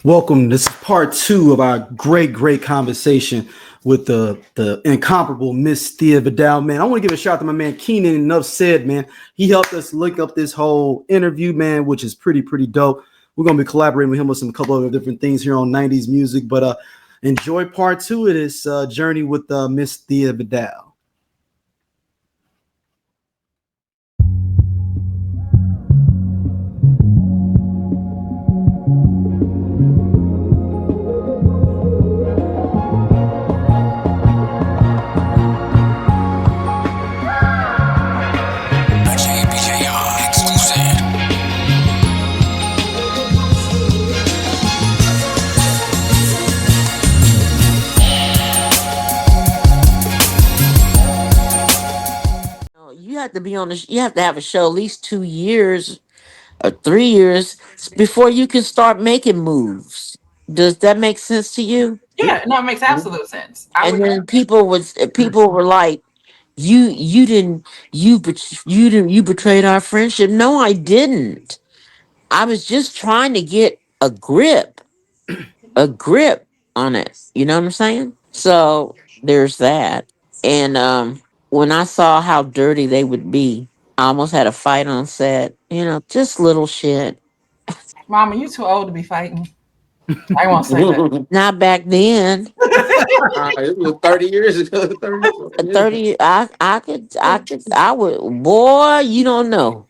Welcome. This is part two of our great conversation with the incomparable Miss Thea Vidale. Man, I want to give a shout out to my man Keenan. Enough said, man. He helped us link up this whole interview, man, which is pretty dope. We're gonna be collaborating with him with some couple of different things here on '90s music. But enjoy part two of this journey with Miss Thea Vidale. You have to be on the. You have to have a show at least 2 years or 3 years before you can start making moves. Does that make sense to you? Yeah, no, it makes absolute sense. I And would. then people were like, you betrayed our friendship. No, I didn't. I was just trying to get a grip on it. You know what I'm saying? So there's that. And when I saw how dirty they would be, I almost had a fight on set. Just little shit. Mama, you too old to be fighting. I won't say that. Not back then. It was 30 years ago. 30 something years ago. 30, I would, boy, you don't know.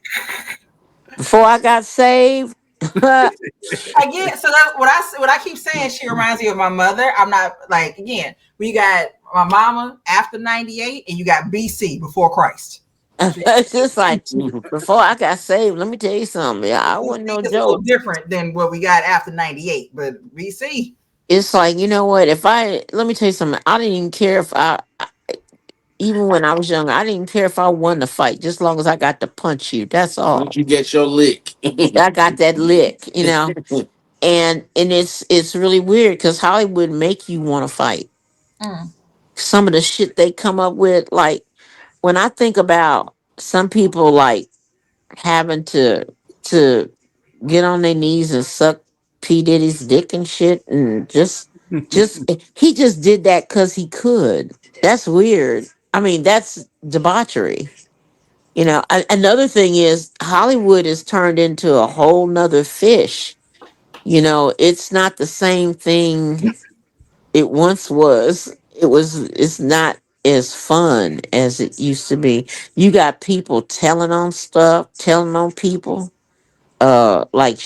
Before I got saved, Again, so that's what I keep saying. She reminds me of my mother. I'm not like again. We got my mama after '98, and you got BC before Christ. it's just like, before I got saved, let me tell you something. Yeah, I wasn't BC no is a little joke. different than what we got after '98, but BC. It's like, you know what? Let me tell you something. I didn't even care even when I was younger, I didn't even care if I won the fight, just as long as I got to punch you. That's Once all. you get your lick. I got that lick. And it's really weird because Hollywood make you want to fight. Mm. Some of the shit they come up with, like when I think about some people like having to get on their knees and suck P Diddy's dick and shit, and just he just did that because he could. That's weird. I mean, that's debauchery. Another thing is Hollywood is turned into a whole nother fish. It's not the same thing it once was. It's not as fun as it used to be. You got people telling on people. Like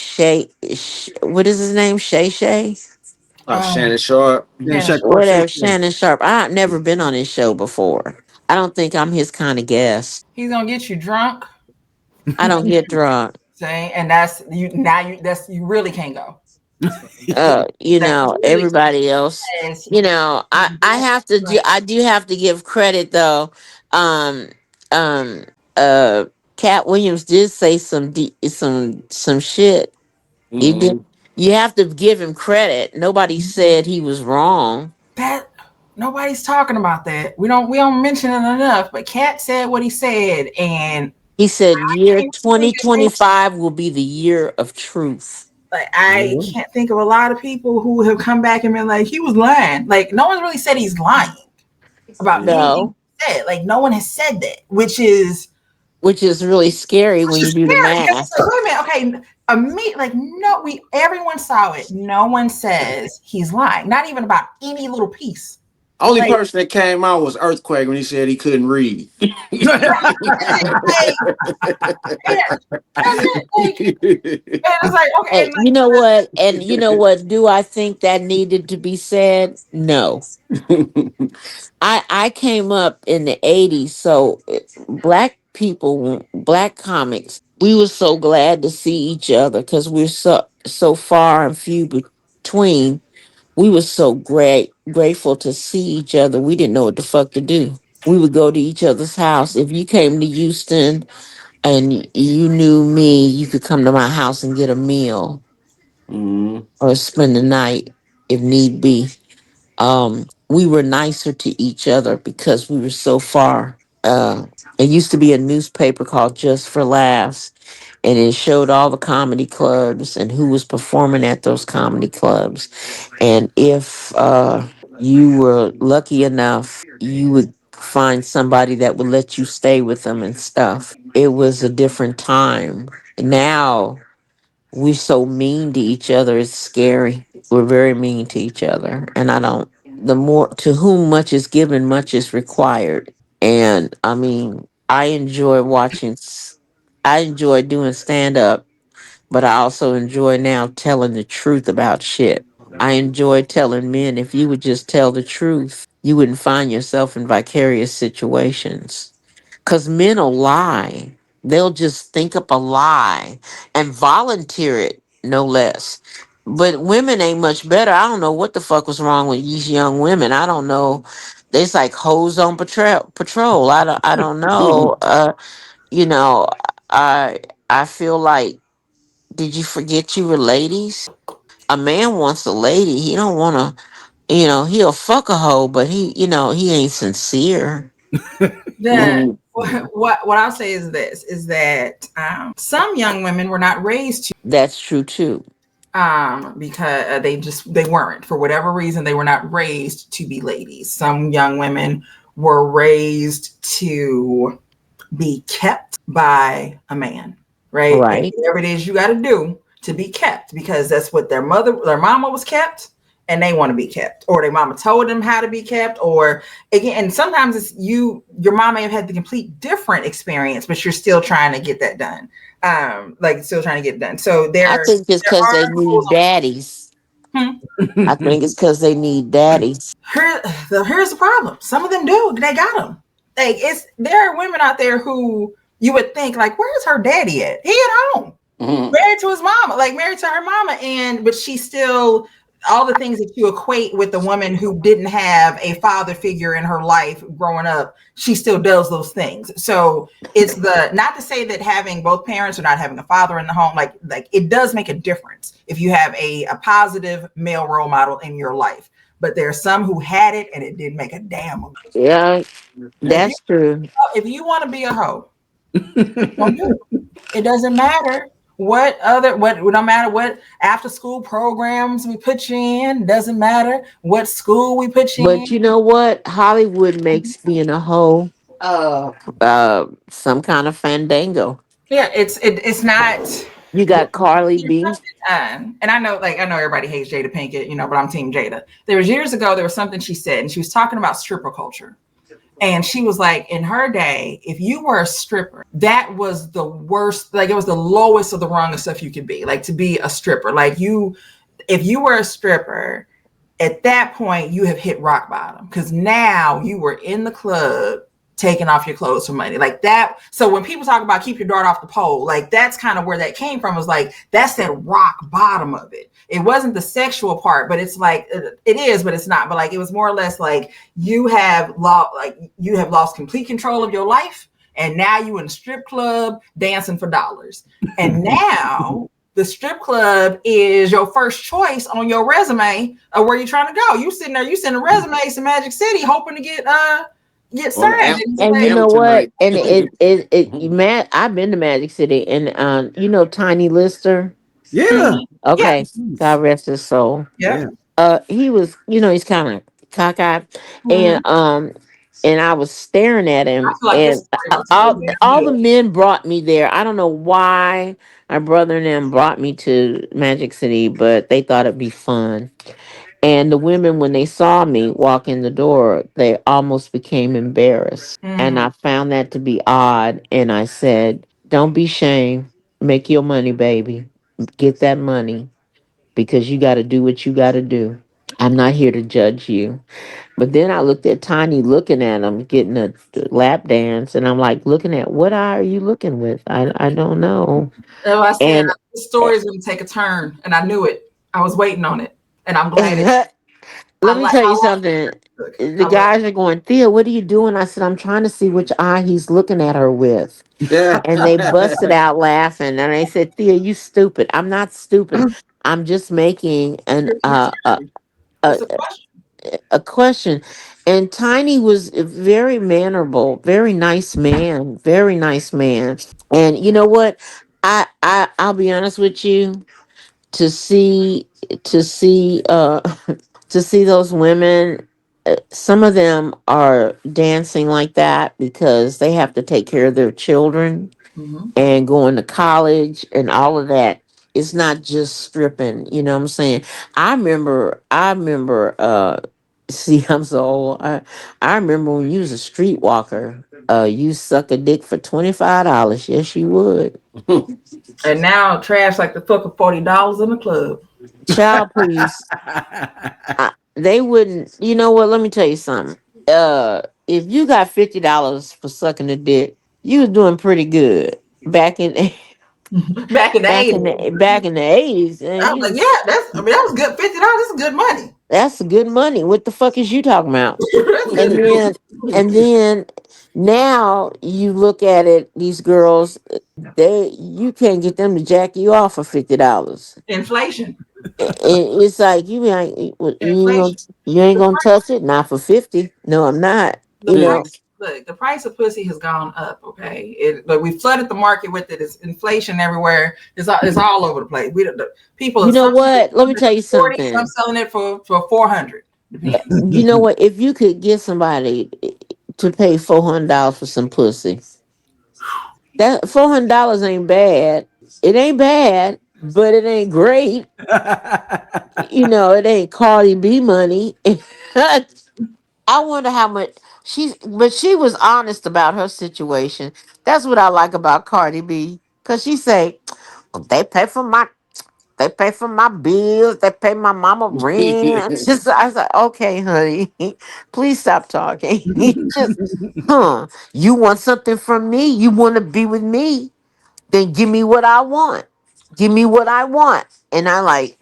what is his name? Shay? Um, Shannon Sharp. Then yeah, Shaq Park Shay Whatever, Shay. Shannon Sharp. I've never been on his show before. I don't think I'm his kind of guest. he's gonna get you drunk, I don't get drunk. saying, and that's you. Now you really can't go. That really Everybody else, says I have to do, I do have to give credit though. Um, um, uh, Cat Williams did say some shit. He did. Hmm. You have to give him credit. Nobody said he was wrong. that nobody's talking about that. We don't mention it enough. But Cat said what he said, and He said I year can't think of 2025 will be the year of truth. like I can't think of a lot of people who have come back and been like he was lying. Like no one's really said he's lying about anything No, he said. Like no one has said that, which is really scary which when you is do the scary. Because math. it's like, wait a minute, okay, me like no, we everyone saw it. No one says he's lying. Not even about any little piece. Only Like, person that came out was Earthquake when he said he couldn't read. like yeah, that's it. Like, and it's like okay, Hey, and you know what? And you know what? Do I think that needed to be said? No. I came up in the 80s, so black people, black comics, we were so glad to see each other because we're so far and few between. We were so grateful to see each other. We didn't know what the fuck to do. We would go to each other's house. If you came to Houston and you knew me, you could come to my house and get a meal Mhm. or spend the night if need be. We were nicer to each other because we were so far It used to be a newspaper called Just for Laughs, and it showed all the comedy clubs and who was performing at those comedy clubs. And if you were lucky enough, you would find somebody that would let you stay with them and stuff. It was a different time. Now we're so mean to each other, it's scary. We're very mean to each other. And I don't, the more to whom much is given, much is required. And I mean, I enjoy I enjoy doing stand up, but I also enjoy now telling the truth about shit. I enjoy telling men if you would just tell the truth, you wouldn't find yourself in vicarious situations. Because men will lie. They'll just think up a lie and volunteer it, no less. But women ain't much better. I don't know what the fuck was wrong with these young women. I don't know. They's like hoes on patrol. I don't know. You know, I I feel like, did you forget you were ladies? A man wants a lady. He don't want to, he'll fuck a hoe, but he ain't sincere. The Mhm. what I'll say is this is that some young women were not raised to That's true too. because they weren't, for whatever reason, they were not raised to be ladies. Some young women were raised to be kept by a man, right? And Right. whatever it is you got to do to be kept, because that's what their mama was kept, and they want to be kept, or their mama told them how to be kept, or again, and sometimes it's your mom may have had the complete different experience, but you're still trying to get that done. Like still trying to get it done. So I think it's there because are they rules need on daddies. hmm. I think it's because they need daddies. Here's the problem. Some of them do. They got them. Like there are women out there who you would think like, where's her daddy at? He at home, Mhm. married to his mama, like married to her mama, and but she still all the things that you equate with the woman who didn't have a father figure in her life growing up, she still does those things. So it's the not to say that having both parents or not having a father in the home, like it does make a difference if you have a positive male role model in your life. But there are some who had it and it didn't make a damn. Yeah, If you that's true. if you want to be a hoe, don't do it. It doesn't matter what no matter what after school programs we put you in, doesn't matter what school we put you But in. you know what? Hollywood makes being a hoe some kind of fandango. Yeah, it's not You got Carly there's B. something and I know everybody hates Jada Pinkett, but I'm team Jada. There was years ago there was something she said and she was talking about stripper culture. And she was like, in her day, if you were a stripper, that was the worst, like it was the lowest of the rung of stuff you could be, like to be a stripper. If you were a stripper, at that point, you have hit rock bottom because now you were in the club taking off your clothes for money like that. So when people talk about keep your daughter off the pole, like that's kind of where that came from, was like that's that rock bottom of it. It wasn't the sexual part, but it's like it is, but it's not. But like it was more or less like you have lost complete control of your life, and now you in a strip club dancing for dollars. And now the strip club is your first choice on your resume of where you're trying to go. You sitting there, you sending resumes to Magic City hoping to get On signed. And it's And you like, know Hampton what? night. And Matt, I've been to Magic City, and Tiny Lister. Yeah. mhm. Yeah, Okay, God rest his soul. yeah. Yeah. He was, he's kind of cockeyed, Mhm. and I was staring at I him, feel like his and story was so all damn the good. men brought me there. I don't know why my brother and them brought me to Magic City, but they thought it'd be fun. And the women, when they saw me walk in the door, they almost became embarrassed. And Mm. I found that to be odd. And I said, don't be ashamed. Make your money, baby. Get that money because you got to do what you got to do. I'm not here to judge you. But then I looked at Tiny looking at him, getting a lap dance. And I'm like, looking at what eye are you looking with? I don't know. So I said, And this story is going to take a turn, and I knew it. I was waiting on it, and I'm glad it. let me tell you something. The I love guys are going, Thea, what are you doing? I said, I'm trying to see which eye he's looking at her with. Yeah. And they busted out laughing. And I said, Thea, you stupid. I'm not stupid. I'm just making an it. Here's the question. uh What's the question? a question. And Tiny was a very mannerable, very nice man, very nice man. And you know what? I'll be honest with you. To see to see to see those women, some of them are dancing like that because they have to take care of their children Mhm. and going to college and all of that. It's not just stripping, you know what I'm saying? I remember see, I'm so old. I remember when you was a streetwalker, you suck a dick for $25. Yes, you would. And now trash like the fucking $40 in the club. Child, please. They wouldn't. You know what? Let me tell you something. If you got $50 for sucking a dick, you was doing pretty good back in Back in the back 80s. in the back in the 80s. And I was like, you, yeah, that was good. $50, that's good money. that's good money. What the fuck is you talking about? That's good And then and then now you look at it. These girls, you can't get them to jack you off for $50. inflation. It's like Inflation. you ain't The gonna touch it, not for 50. No, I'm not. the You Yeah. know, price look, the price of pussy has gone up. Okay, but we flooded the market with it. It's inflation everywhere. It's all over the place. People are you know some what? Let me tell you 40, some something. selling it for 400. Depends. You know what? If you could get somebody to pay $400 for some pussy, that $400 ain't bad. It ain't bad, but it ain't great. You know, it ain't Cardi B money. I wonder how much but she was honest about her situation. That's what I like about Cardi B, cause she say, "Well, they pay for my bills, they pay my mama rent." Just I was like, okay, honey, please stop talking. Just, you want something from me? You want to be with me? Then give me what I want. Give me what I want. And I like,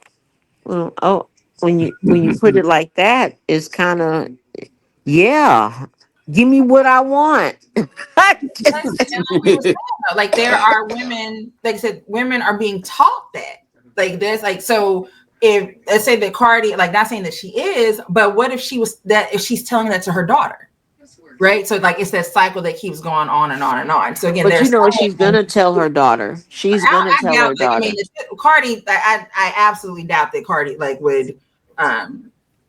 well, oh, when you put it like that, it's kind of, yeah. Give me what I want. And like we were saying, though, like there are women, like I said, women are being taught that. Like there's like so if let's say that Cardi, like not saying that she is, but what if she was that if she's telling that to her daughter, right? So like it's that cycle that keeps going on and on and on. So again, But you there's know what she's gonna tell her daughter. She's gonna I tell doubt her like I mean daughter. Cardi, I absolutely doubt that Cardi like would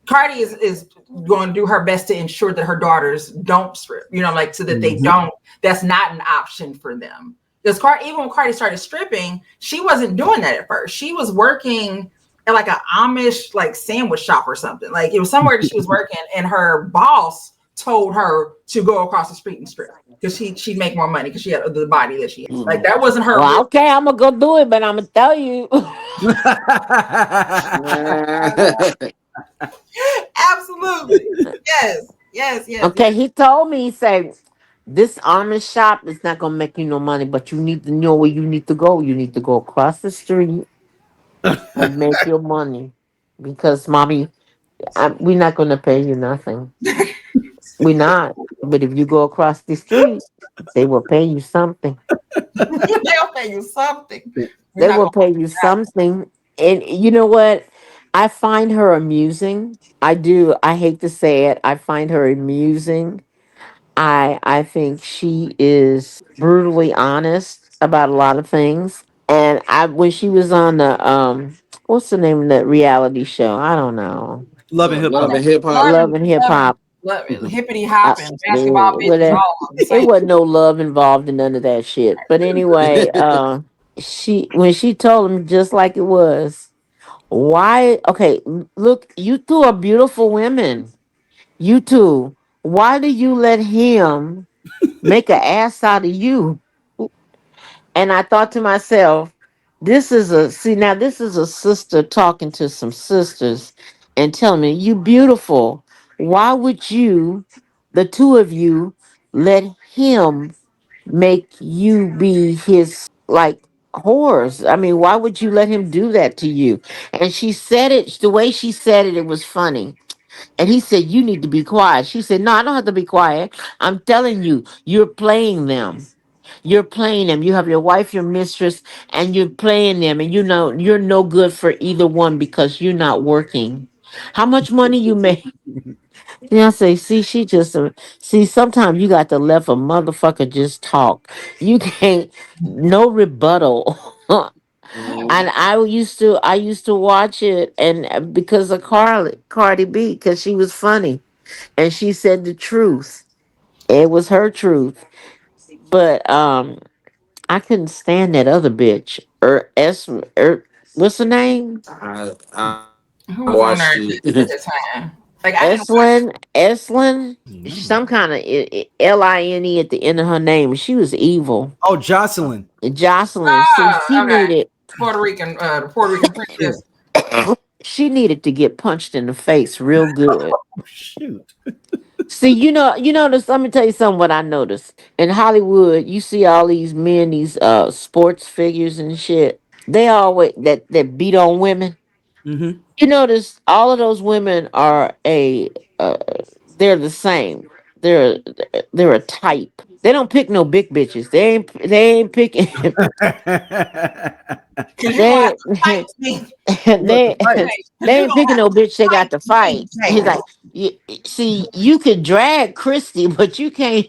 Cardi is going to do her best to ensure that her daughters don't strip, you know, like so that they Mhm. don't, that's not an option for them. Because even when Cardi started stripping, she wasn't doing that at first. She was working at like an Amish like sandwich shop or something. Like it was somewhere that she was working, and her boss told her to go across the street and strip because she'd make more money because she had the body that she had. Like that wasn't her Well, real. okay, I'm gonna go do it, but I'm gonna tell you. Absolutely. Yes. Yes. Yes. Okay, Yes. he told me, he said, this almond shop is not gonna make you no money, but you need to know where you need to go. You need to go across the street and make your money. Because mommy, we're not gonna pay you nothing. We're not. But if you go across the street, they will pay you something. They'll pay you something. We're They not will gonna pay you something. And you know what? I find her amusing. I do. I hate to say it. I find her amusing. I think she is brutally honest about a lot of things. And I when she was on the what's the name of that reality show? I don't know. Love and hip Love hop. and hip hop. love, Love and hip love, hop. love, hippity Uh, hopping, basketball bitches, whatever. all of the It same. wasn't no love involved in none of that shit. But anyway, she when she told him just like it was, why okay, look, you two are beautiful women. You two. Why do you let him make an ass out of you? And I thought to myself, this is a sister talking to some sisters and telling me, you beautiful. Why would you, the two of you, let him make you be his like whores? I mean, why would you let him do that to you? And she said it the way she said it, it was funny. And he said, you need to be quiet. She said, no, I don't have to be quiet. I'm telling you, you're playing them. You're playing them. You have your wife, your mistress, and you're playing them. And you know you're no good for either one because you're not working. How much money you make? Then I say, see, she just see. Sometimes you got to let a motherfucker just talk. You can't no rebuttal. And Mhm. I used to watch it, and because of Cardi B, because she was funny and she said the truth. It was her truth, but I couldn't stand that other bitch. What's her name? I Who was on watched there at it. the time? Like I didn't watch. Eslin, some kind of Line at the end of her name. She was evil. Oh, Jocelyn. Jocelyn. See, Oh, okay. The Puerto Rican princess. she needed to get punched in the face real good. Oh, shoot. See, this. Let me tell you something. What I noticed in Hollywood, you see all these men, these sports figures and shit. They always that beat on women. Mm-hmm. You notice all of those women are uh, they're the same. They're they're a type. They don't pick no big bitches. They ain't picking. Because you're gonna have they to fight me. You got to they fight. Because they you're ain't gonna picking have no to bitch. They got fight to me, fight. He's Jada. like, see, you could drag Christy, but you can't.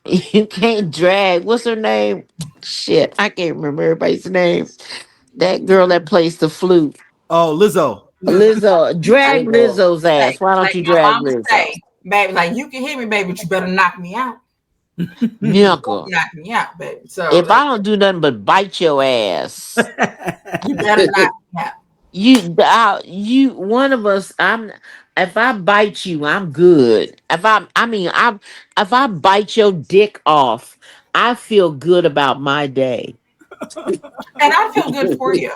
You can't drag. What's her name? Shit, I can't remember everybody's name. That girl that plays the flute. Oh, Lizzo. Lizzo, You got drag Lizzo's like ass. Why don't like you my drag mama Lizzo? say, baby, like you can hit me, baby, but you better knock me out. Nickel. Knock me out, baby. So If like I don't do nothing but bite your ass, you better knock me out. one of us. If I bite you, I'm good. If I bite your dick off, I feel good about my day. And I feel good for you.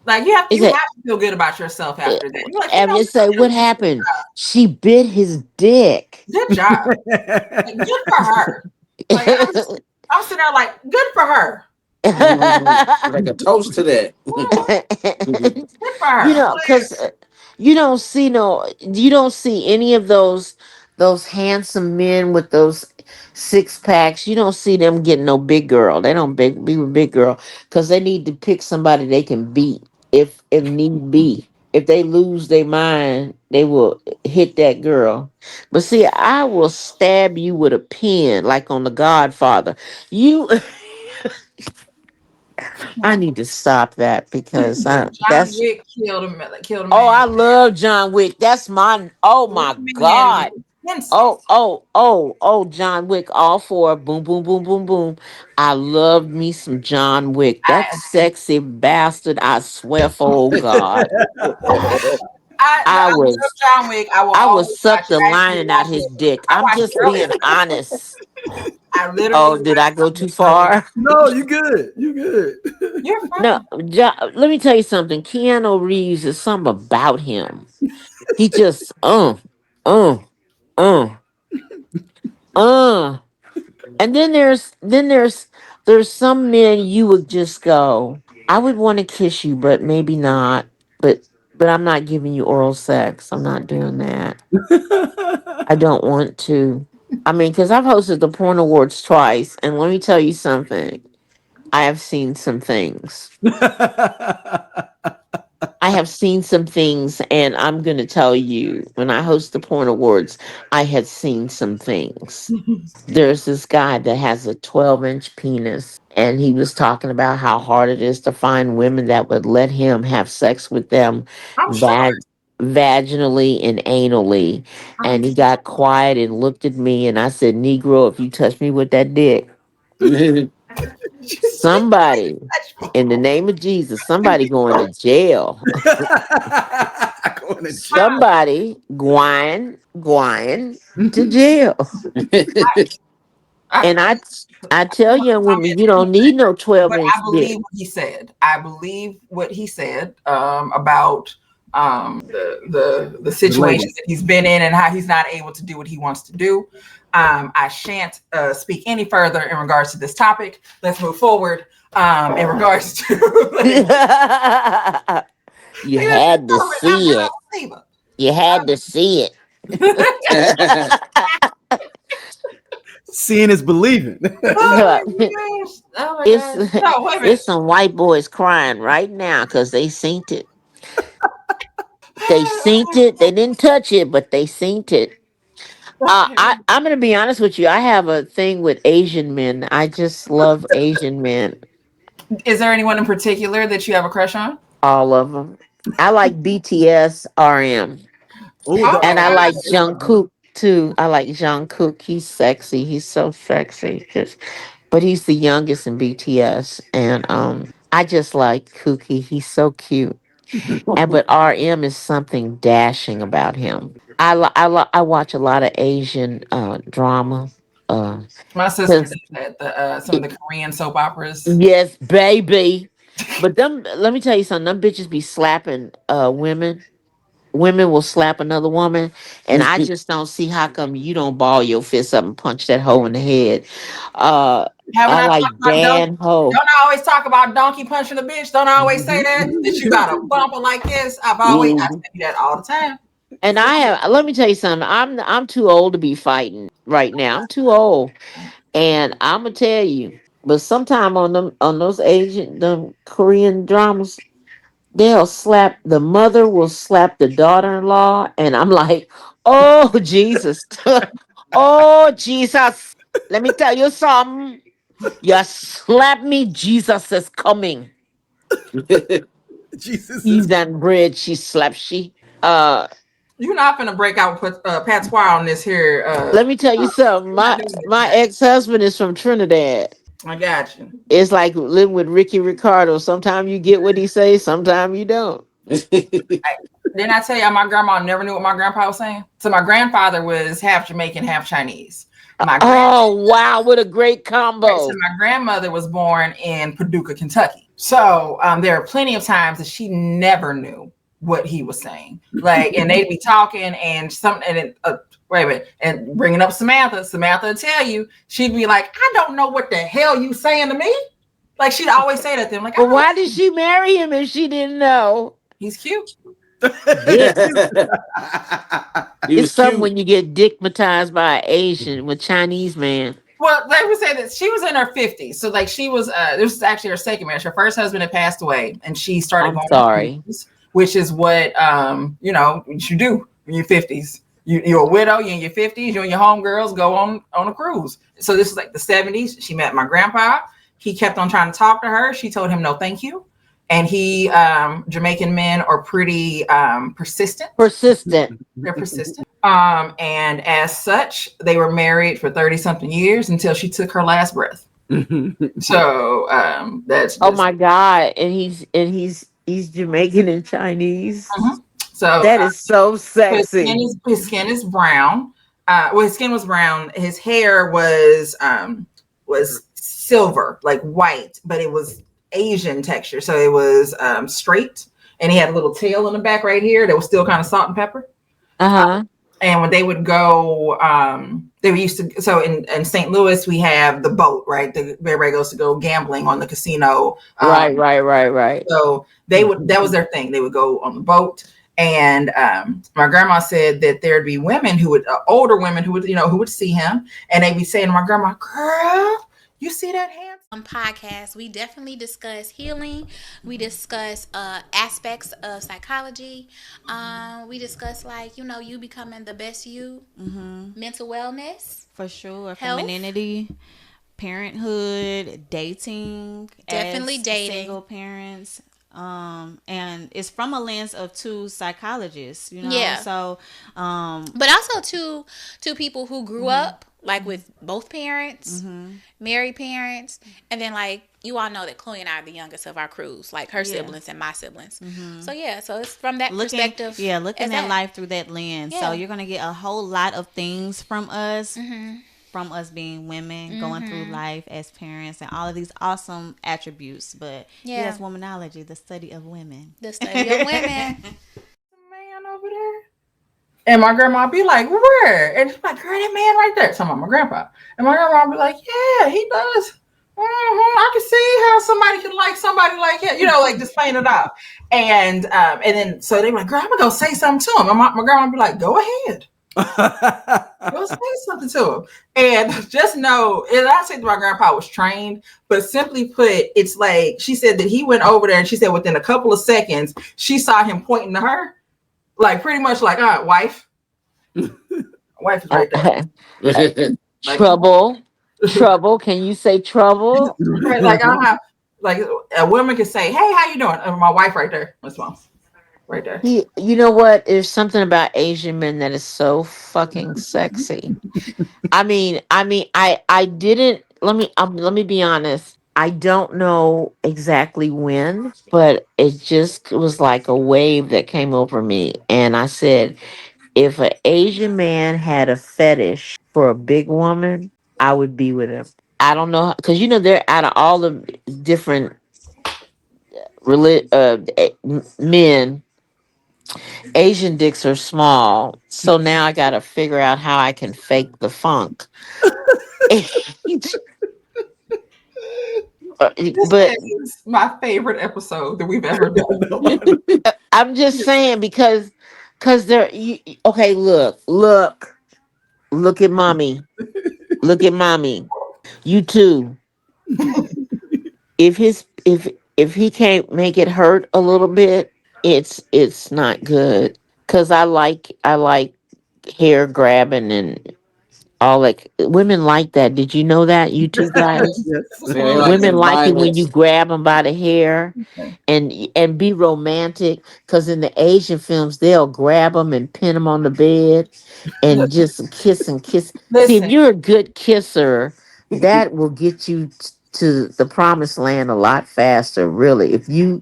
Like Is you have it? to feel good about yourself after that. You're like, you And know, just say what happened. She bit his dick. good job. Like, good for her. Like I'm sitting there like, good for her. Like a toast to that. Mhm. Good for her. Because you don't see any of those handsome men with those 6 packs. You don't see them getting no big girl. They don't be with big girl because they need to pick somebody they can beat if need be. If they lose their mind, they will hit that girl. But see, I will stab you with a pin like on The Godfather. You I need to stop that because John that's. Wick killed a Oh, man. I love John Wick. That's my. Oh Killed my a man with God. a pencil. Oh, John Wick, all for it. Boom, boom, boom, boom, boom. I loved me some John Wick. That I, sexy bastard, I swear for oh God. I I love was John Wick. I will I was always watch suck it. the I actually lining out watched his it. dick. I I'm watched it just earlier being this week. honest. I literally Oh, did I watched go it too earlier this far? week. No, you good. You good. You're No, fine. let me tell you something. Keanu Reeves is something about him. He just uh, uh, uh. And then there's some men you would just go, I would want to kiss you, but maybe not. But I'm not giving you oral sex. I'm not doing that. I don't want to. I mean, because I've hosted the porn awards twice, and let me tell you something. I have seen some things. I have seen some things, and I'm going to tell you, when I host the porn awards, I had seen some things. There's this guy that has a 12-inch penis, and he was talking about how hard it is to find women that would let him have sex with them I'm sure. vag- vaginally and anally. I'm And he got quiet and looked at me, and I said, Negro, if you touch me with that dick, somebody, in the name of Jesus, somebody going to jail. Going to jail. Somebody going to jail. I, And I I don't tell want to young women, comment you don't need no but 12-inch I dick. believe what he said. I believe what he said about the The lady. situations that he's been in and how he's not able to do what he wants to do. I shan't speak any further in regards to this topic. Let's move forward in regards to You like, that's had to I'm see it. Stephen. You had to see it. Seeing is believing. Oh my Look, gosh. Oh my it's gosh. No, wait a minute. it's some white boys crying right now because they seen it. They seen it. They didn't touch it, but they seen it. I'm gonna be honest with you. I have a thing with Asian men. I just love Asian men, Is there anyone in particular that you have a crush on? all of them. I like BTS, RM, Oh, Oh the my and I like gosh. Jungkook too. I like Jungkook. He's sexy. He's so sexy. But he's the youngest in BTS, and I just like Kooky. He's so cute. And but RM is something dashing about him. I watch a lot of Asian drama. Uh, My sister 'Cause did that. Some of the Korean soap operas. yes, baby. But them, let me tell you something. Them bitches be slapping women. Women will slap another woman, and I just don't see how come you don't ball your fist up and punch that hoe in the head. Uh, Haven't I I like talked about Dan Ho. don't I always talk about donkey punching a bitch? Don't I always say that you got a bumper like this? I Mhm. say that all the time. And I have. Let me tell you something. I'm too old to be fighting right now. I'm too old, and I'm gonna tell you. But sometime on those Asian them Korean dramas, they'll slap the mother will slap the daughter-in-law, and I'm like, oh Jesus, oh Jesus. Let me tell you something. You slap me, Jesus is coming. Jesus is. He's and bread, she slaps she. Uh You're not gonna break out with patois on this here. Let me tell you something. We're not My doing this my today. ex-husband is from Trinidad. I got you. It's like living with Ricky Ricardo. Sometimes you get what he says, sometimes you don't. Didn't I tell you my grandma never knew what my grandpa was saying? So my grandfather was half Jamaican, half Chinese. Oh wow, what a great So combo. my grandmother was born in Paducah, Kentucky. So there are plenty of times that she never knew what he was saying. Like, and they'd be talking and something, and wait a minute, and bringing up Samantha. Samantha would tell you, she'd be like, "I don't know what the hell you saying to me." Like she'd always say that to him, like, "I But don't know. why did she marry him if she didn't know? He's cute." Dick. He It's was something cute. when you get dickmatized by an Asian with Chinese man. Well, they would say that she was in her 50s. So, like, she was, this is actually her second marriage. Her first husband had passed away, and she started I'm going on sorry. cruises, which is what, you do in your 50s. You're a widow, you're in your 50s, you and your homegirls go on a cruise. So, this is like the 70s. She met my grandpa. He kept on trying to talk to her. She told him no, thank you. And Jamaican men are pretty persistent. Persistent. They're persistent. And as such, they were married for 30 something years until she took her last breath. So that's Oh just my God. And he's Jamaican and Chinese. Mhm. So That is so sexy. his skin is brown. Well, his skin was brown. His hair was silver, like white, but it was Asian texture. So it was straight, and he had a little tail in the back right here that was still kind of salt and pepper. Uh-huh. And when they would go, they were used to. So in St. Louis, we have the boat, right? Everybody goes to go gambling on the casino. Right. So they would. That was their thing. They would go on the boat. And my grandma said that there'd be women who would, older women who would see him, and they'd be saying to my grandma, "Girl, you see that hand?" Podcast, we definitely discuss healing. We discuss aspects of psychology. We discuss, like, you becoming the best you, mental wellness, For sure. health. Femininity, parenthood, dating, Definitely as dating. single parents. And it's from a lens of two psychologists, Yeah. So But also two people who grew up like with both parents, married parents, and then, like, you all know that Chloe and I are the youngest of our crews, like her siblings and my siblings. So it's from that perspective. looking at life through that lens. Yeah. So you're gonna get a whole lot of things from us. From us being women, going through life as parents, and all of these awesome attributes. But yes, womanology, the study of women. The study of women. Man over there. And my grandma be like, "Where?" And she's like, "Girl, that man right there." Talking about my grandpa. And my grandma be like, "Yeah, he does. I can see how somebody can like somebody like him, like just playing it off." And then so they were like, "Girl, I'm gonna go say something to him." And my grandma be like, "Go ahead. Go say something to him." And just know, and I said my grandpa was trained, but simply put, it's like she said that he went over there, and she said within a couple of seconds, she saw him pointing to her. Like pretty much like, wife. Wife is right there. Uh, Like, trouble, trouble. Can you say trouble? right, like like a woman can say, "Hey, how you doing?" My wife right there. That's mom, right there. You know what? There's something about Asian men that is so fucking sexy. I didn't. Let me be honest. I don't know exactly when, but it just was like a wave that came over me, and I said, if an Asian man had a fetish for a big woman, I would be with him. I don't know because they're out of all the different men. Asian dicks are small, so now I got to figure out how I can fake the funk. This But is my favorite episode that we've ever done. I'm just saying because okay, look at mommy, look at mommy, you too. If he can't make it hurt a little bit, it's not good. Cause I like hair grabbing and all that. Women like that. Did you know that? You two guys. Yes. This is Yeah, what they we like Women the like it when you violence. grab them by the hair and be romantic. Cause in the Asian films, they'll grab them and pin them on the bed and just kiss and kiss. See, if listen. you're a good kisser, that will get you to the promised land a lot faster. Really, if you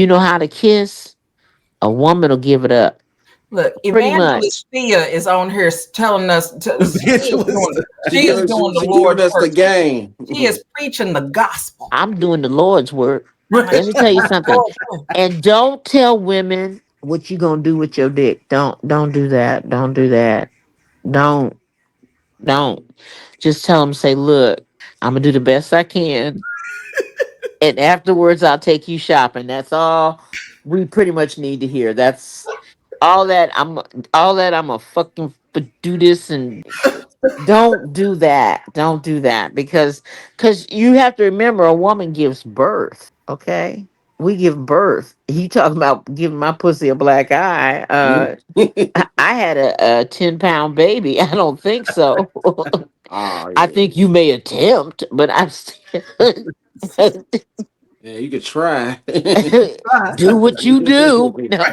know how to kiss, a woman will give it up. Look, Pretty much. Evangelist Thea is on here telling us Evangelist. She she is giving doing the she giving Lord's us the work. game. She is preaching the gospel. I'm doing the Lord's work. Honey, Let me tell you something. Lord's work. And don't tell women what you gonna do with your dick. Don't do that. Don't do that. Don't don't. Just tell them. Say, look, I'm gonna do the best I can, and afterwards I'll take you shopping. That's all we pretty much need to hear. That's all that I'm a fucking do this and don't do that. Don't do that because you have to remember a woman gives birth. Okay, we give birth. He talking about giving my pussy a black eye. I had a 10-pound baby. I don't think so. Oh I yeah. think you may attempt, but I'm still Yeah, you could try. do what you do. No,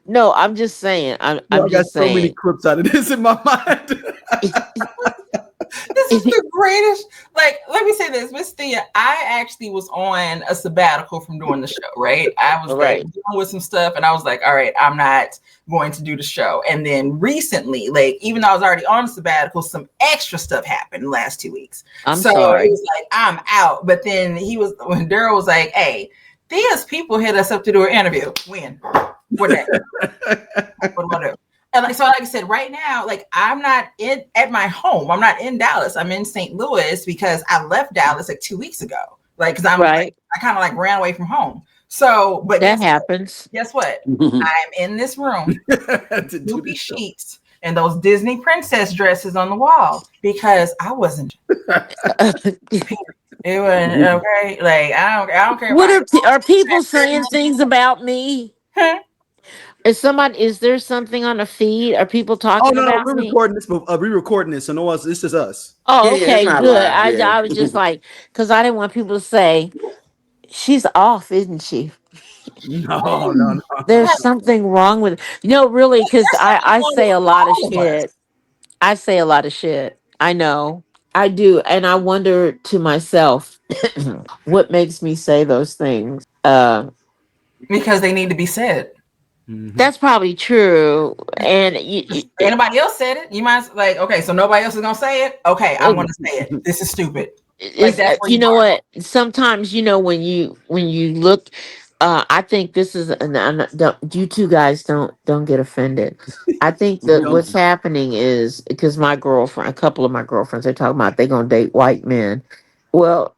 no, I'm just saying. I'm Yo, I'm I got just so many saying. clips out of this in my mind. This is the greatest. Like, let me say this, Miss Thea. I actually was on a sabbatical from doing the show, right? I was All like right. dealing with some stuff, and I was like, all right, I'm not going to do the show. And then recently, like, even though I was already on sabbatical, some extra stuff happened the last 2 weeks. I'm So it sorry. was like, I'm out. But then when Daryl was like, hey, Thea's people hit us up to do an interview. When? What day? Whatever. And like I said, right now, like I'm not in at my home. I'm not in Dallas. I'm in St. Louis because I left Dallas like 2 weeks ago. Like, because Right. I kind of like ran away from home. So, but That happens. guess what? I'm in this room, To do poopy the show. sheets and those Disney princess dresses on the wall because I wasn't. It wasn't okay. Like I don't care if What I are people saying things about me? Is there something on the feed? Are people Oh talking no, no, about me? we're recording this, so no one's. This is us. Oh, Yeah, it's okay, not good. live I yet. was just like, because I didn't want people to say she's off, isn't she? No, no, There's no. something wrong with really, because there's I something wrong say with a lot of all of us. shit. I say a lot of shit. I know. I do. And I wonder to myself, what makes me say those things? Because they need to be said. Mhm. That's probably true. And Anybody else said it? You might like, okay, so nobody else is gonna say it. Okay, I'm gonna say it. This is stupid. Like it's that's where you you know are. what, sometimes when you look, I think this is, you two guys don't get offended. I think that Don't. what's happening is because a couple of my girlfriends, they're talking about they're gonna date white men. Well,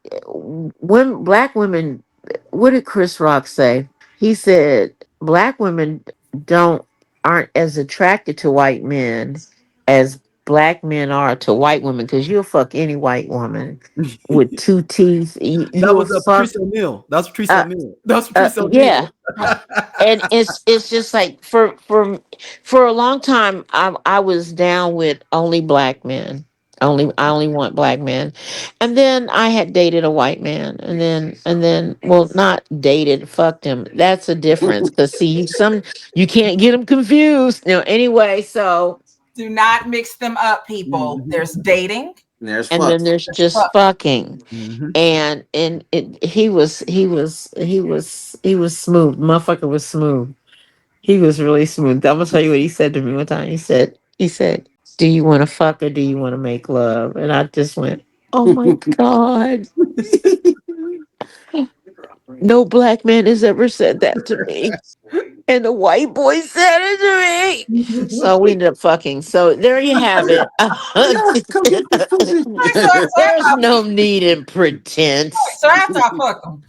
when black women, what did Chris Rock say? He said black women don't aren't as attracted to white men as black men are to white women, because you'll fuck any white woman with two teeth. That You'll was a fuck. Patrice O'Neal. That's Patrice Uh, O'Neal. That's Patrice yeah, O'Neal. and it's just like for a long time I was down with only black men. I only want black men. And then I had dated a white man, and then well, not dated, fucked him. That's a difference, because see, some you can't get them confused. Anyway, so Do not mix them up, people. Mhm. There's dating. There's and then fuck. there's There's just fuck. fucking. Mhm. And he was smooth. Motherfucker was smooth. He was really smooth. I'm gonna tell you what he said to me one time. He said, "Do you want to fuck or do you want to make love?" And I just went, "Oh my god, no black man has ever said that to me." And the white boy said it to me. So we ended up fucking. So there you have it. Yeah, come get this pussy. There's no need in pretense. So after I fuck them,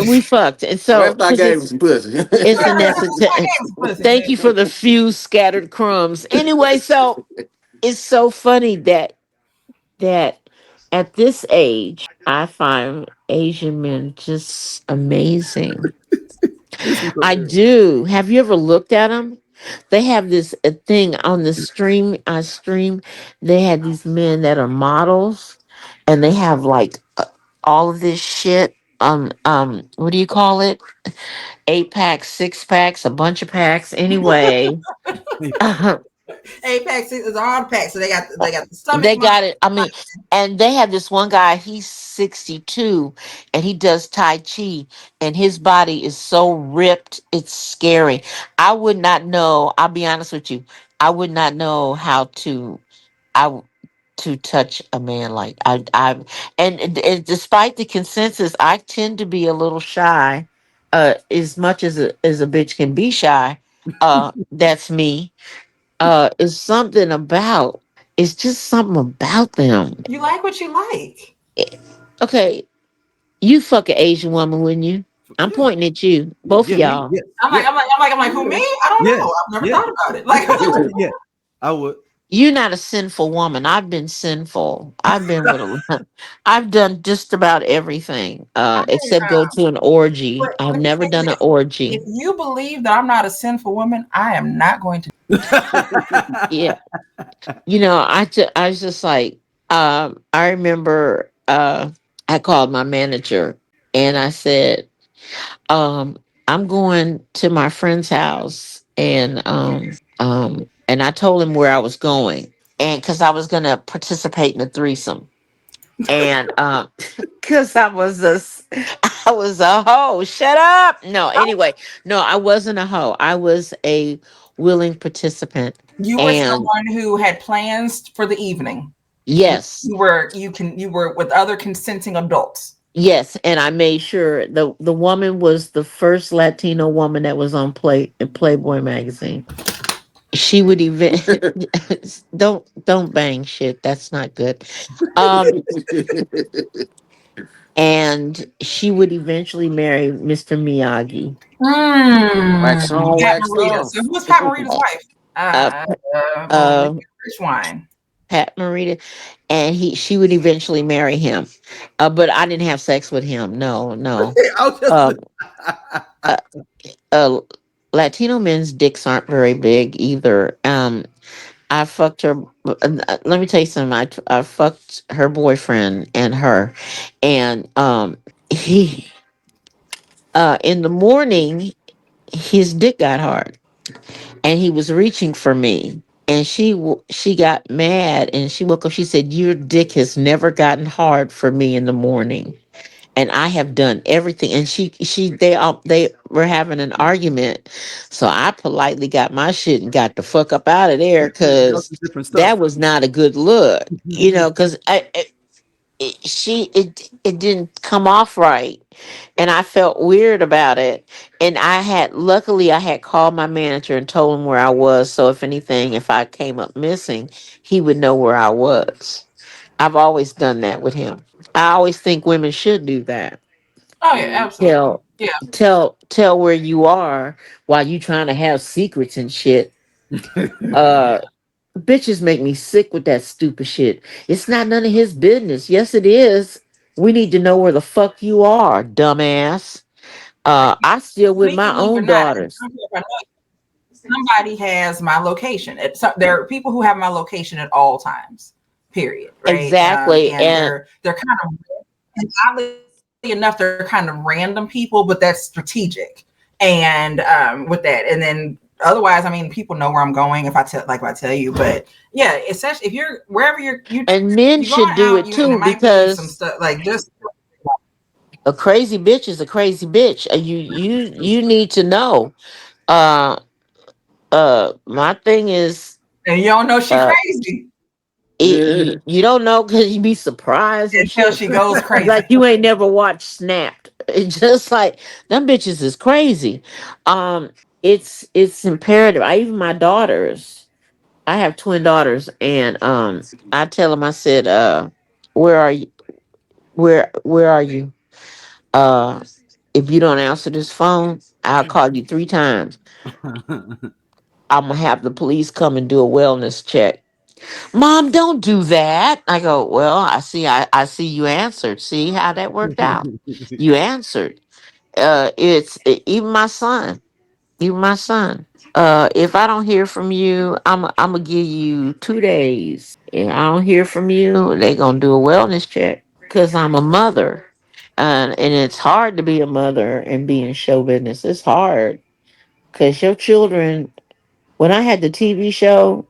We fucked, and So so after I because gave him some pussy. it's a necessary. Thank you for the few scattered crumbs. Anyway, so it's so funny that at this age I find Asian men just amazing. This is I hilarious. do. Have you ever looked at them? They have this thing on the stream. I stream. They have these men that are models, and they have like all of this shit. What do you call it? 8 packs, 6 packs, a bunch of packs. Anyway, Apex is all the packs. So they got the stomach they muscle. got it. I mean, and they have this one guy, he's 62 and he does Tai Chi, and his body is so ripped, it's scary. I would not know, I'll be honest with you, I would not know how to I to touch a man like and despite the consensus, I tend to be a little shy. As much as a bitch can be shy, that's me. Is something about it's just something about them. You like what you like. Okay, you fuck an Asian woman, wouldn't you? I'm Yeah, pointing at you, yeah, both of yeah, me, y'all. yes, I'm like, yeah, I'm like, I'm like, I'm like, who me? I don't yeah, know. I've never yeah, thought about it. Like, yeah. I would. You're not a sinful woman. I've been sinful. I've been with a lot. I've done just about everything, I mean, except go to an orgy. I've let me never say done an this: if orgy. you believe that I'm not a sinful woman, I am not going to. Yeah, I was just like, I remember, I called my manager and I said, I'm going to my friend's house, and I told him where I was going, and because I was gonna participate in a threesome, and because I was a hoe. Shut up. No, anyway, no, I wasn't a hoe. I was a willing participant, You were and someone who had plans for the evening. yes, You were with other consenting adults. yes, and I made sure the woman was the first Latino woman that was on Playboy magazine. She would even don't bang shit. That's not good. Um, and she would eventually marry Mr. Miyagi. Mm, Wax on, Pat wax Morita. off. So who's Pat Morita's wife? Uh, uh, Rich wine. Pat Morita, and she would eventually marry him. But I didn't have sex with him. No, no. I was just. Uh, uh, uh, Latino men's dicks aren't very big either. I fucked her. Let me tell you something. I fucked her boyfriend and her, and he in the morning his dick got hard, and he was reaching for me, and she got mad, and she woke up. She said, "Your dick has never gotten hard for me in the morning." And I have done everything. And they were having an argument, so I politely got my shit and got the fuck up out of there, That was because some different that stuff. was not a good look, because it didn't come off right, and I felt weird about it. And luckily I had called my manager and told him where I was, so if anything, if I came up missing, he would know where I was. I've always done that with him. I always think women should do that. Oh yeah, absolutely. Tell Yeah. tell where you are while you trying to have secrets and shit. Uh Bitches make me sick with that stupid shit. It's not none of his business. Yes, it is. We need to know where the fuck you are, dumbass. Right. I still with Sneaky my link or own not, I daughters. don't care if I know somebody has my location. There are people who have my location at all times. Period. Right. Exactly. And And they're kind of, and oddly enough, they're kind of random people, but that's strategic. And with that, and then otherwise, I mean, people know where I'm going if I tell you. But yeah, especially if you're wherever and men you going should do out, it you and too it might be some because stuff like just a crazy bitch is a crazy bitch. You need to know. Uh my thing is and you don't know she uh crazy you don't know because you be surprised and until shit. she goes Like crazy. you ain't never watched Snapped. It's just like them bitches is crazy. Um, it's imperative. I even my daughters. I have twin daughters, and I tell them. I said, where are you? Where are you? Uh, if you don't answer this phone, I'll call you 3 times. I'm gonna have the police come and do a wellness check. Mom, don't do that. I go, well, I see you answered. See how that worked out. You answered. Even my son. Even my son. If I don't hear from you, I'm gonna give you 2 days. If I don't hear from you, they gonna do a wellness check because I'm a mother, and it's hard to be a mother and be in show business. It's hard because your children. When I had the TV show,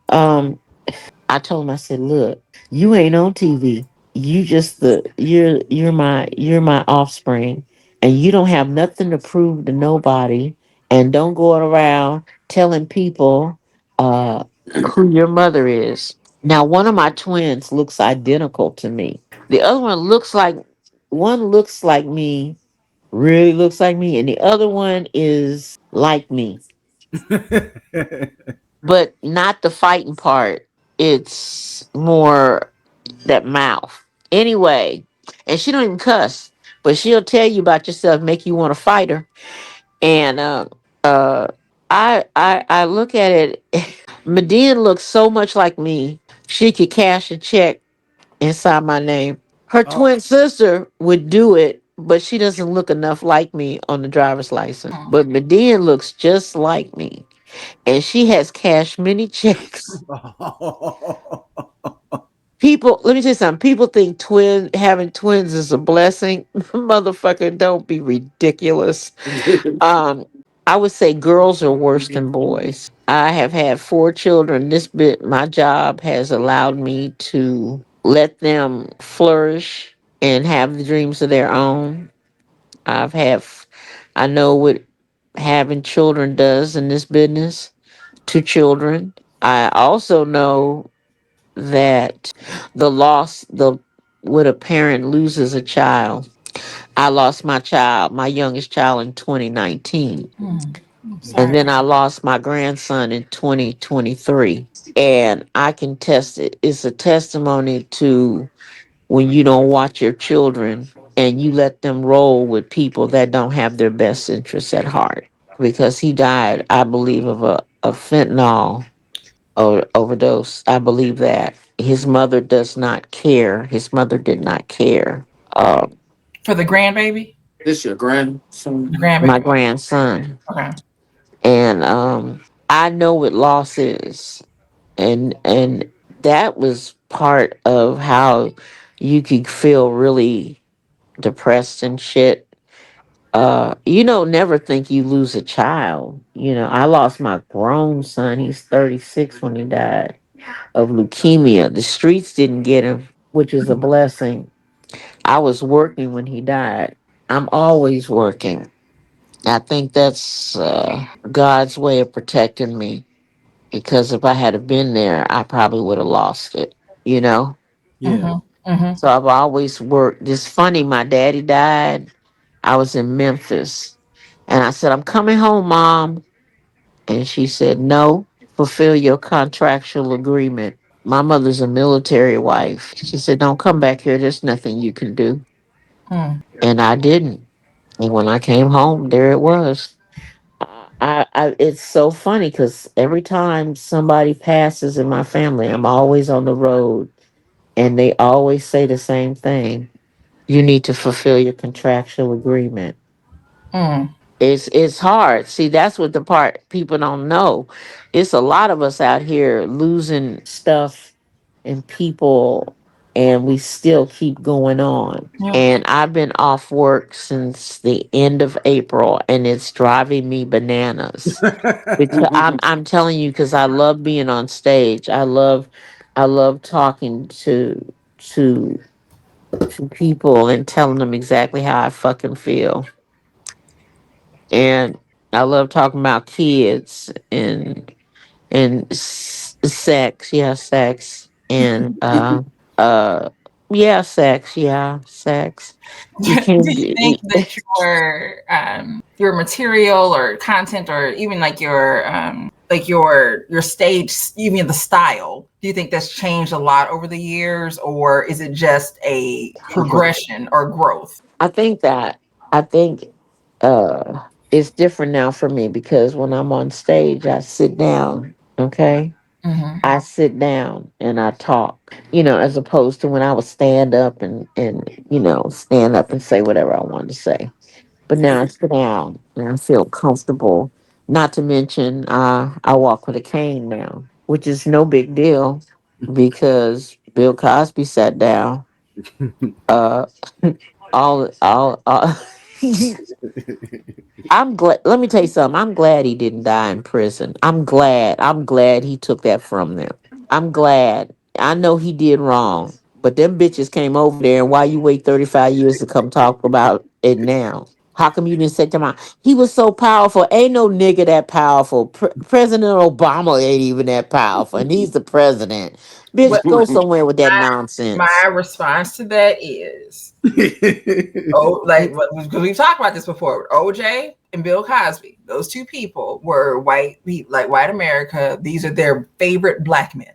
I told him, I said, look, you ain't on TV. You just you're my offspring, and you don't have nothing to prove to nobody, and don't go around telling people uh who your mother is. Now one of my twins looks identical to me. The other one looks like me, really looks like me, and the other one is like me, but not the fighting part. It's more that mouth. Anyway, and she don't even cuss, but she'll tell you about yourself, make you want to fight her. And uh, I look at it. Medine looks so much like me. She could cash a check inside my name. Her Oh. twin sister would do it, but she doesn't look enough like me on the driver's license. But Medine looks just like me, and she has cashed many checks. People, let me tell you something. People think having twins is a blessing. Motherfucker, don't be ridiculous. Um, I would say girls are worse than boys. I have had 4 children. My job has allowed me to let them flourish and have the dreams of their own. I know what having children does in this business to children. I also know that the loss the when a parent loses a child. I lost my youngest child in 2019, I'm and sorry. then I lost my grandson in 2023. And I can test it. It's a testimony to when you don't watch your children and you let them roll with people that don't have their best interests at heart. Because he died, I believe, of a fentanyl overdose. I believe that. His mother does not care. His mother did not care. Uh, For the grandbaby? This your grandson? The my grandbaby. grandson. Okay. And I know what loss is. And that was part of how you could feel really depressed and shit. Never think you lose a child. I lost my grown son. He's 36 when he died of leukemia. The streets didn't get him, which is a blessing. I was working when he died. I'm always working. I think that's God's way of protecting me, because if I had have been there, I probably would have lost it, you know? Yeah. Mm-hmm. Mm-hmm. So I've always worked. It's funny, my daddy died. I was in Memphis, and I said, I'm coming home, Mom. And she said, no, fulfill your contractual agreement. My mother's a military wife. She said, don't come back here. There's nothing you can do. Mm. And I didn't. And when I came home, there it was. It's so funny because every time somebody passes in my family, I'm always on the road, and they always say the same thing: you need to fulfill your contractual agreement. Mm. It's hard. See, that's what the part people don't know. It's a lot of us out here losing stuff and people, and we still keep going on. Yeah. And I've been off work since the end of April, and it's driving me bananas. Because I'm telling you, because I love being on stage. I love talking to to people and telling them exactly how I fucking feel. And I love talking about kids and sex, yeah, sex, and uh, yeah, sex, yeah, sex. You Do can't you do. think that your material or content or even like your stage, even the style, do you think that's changed a lot over the years, or is it just a progression or growth? I think it's different now for me because when I'm on stage, I sit down. Okay, Mm-hmm. I sit down and I talk. As opposed to when I would stand up and stand up and say whatever I wanted to say. But now I sit down and I feel comfortable. Not to mention, I walk with a cane now, which is no big deal because Bill Cosby sat down. Uh, all I'm glad. Let me tell you something. I'm glad he didn't die in prison. I'm glad. I'm glad he took that from them. I'm glad. I know he did wrong, but them bitches came over there, and why you wait 35 years to come talk about it now? How come you didn't set them out? He was so powerful. Ain't no nigga that powerful. President Obama ain't even that powerful, and he's the president. What Bitch, go somewhere with that nonsense. my response to that is, oh, like because we've talked about this before. OJ and Bill Cosby, those two people were like white America. These are their favorite black men.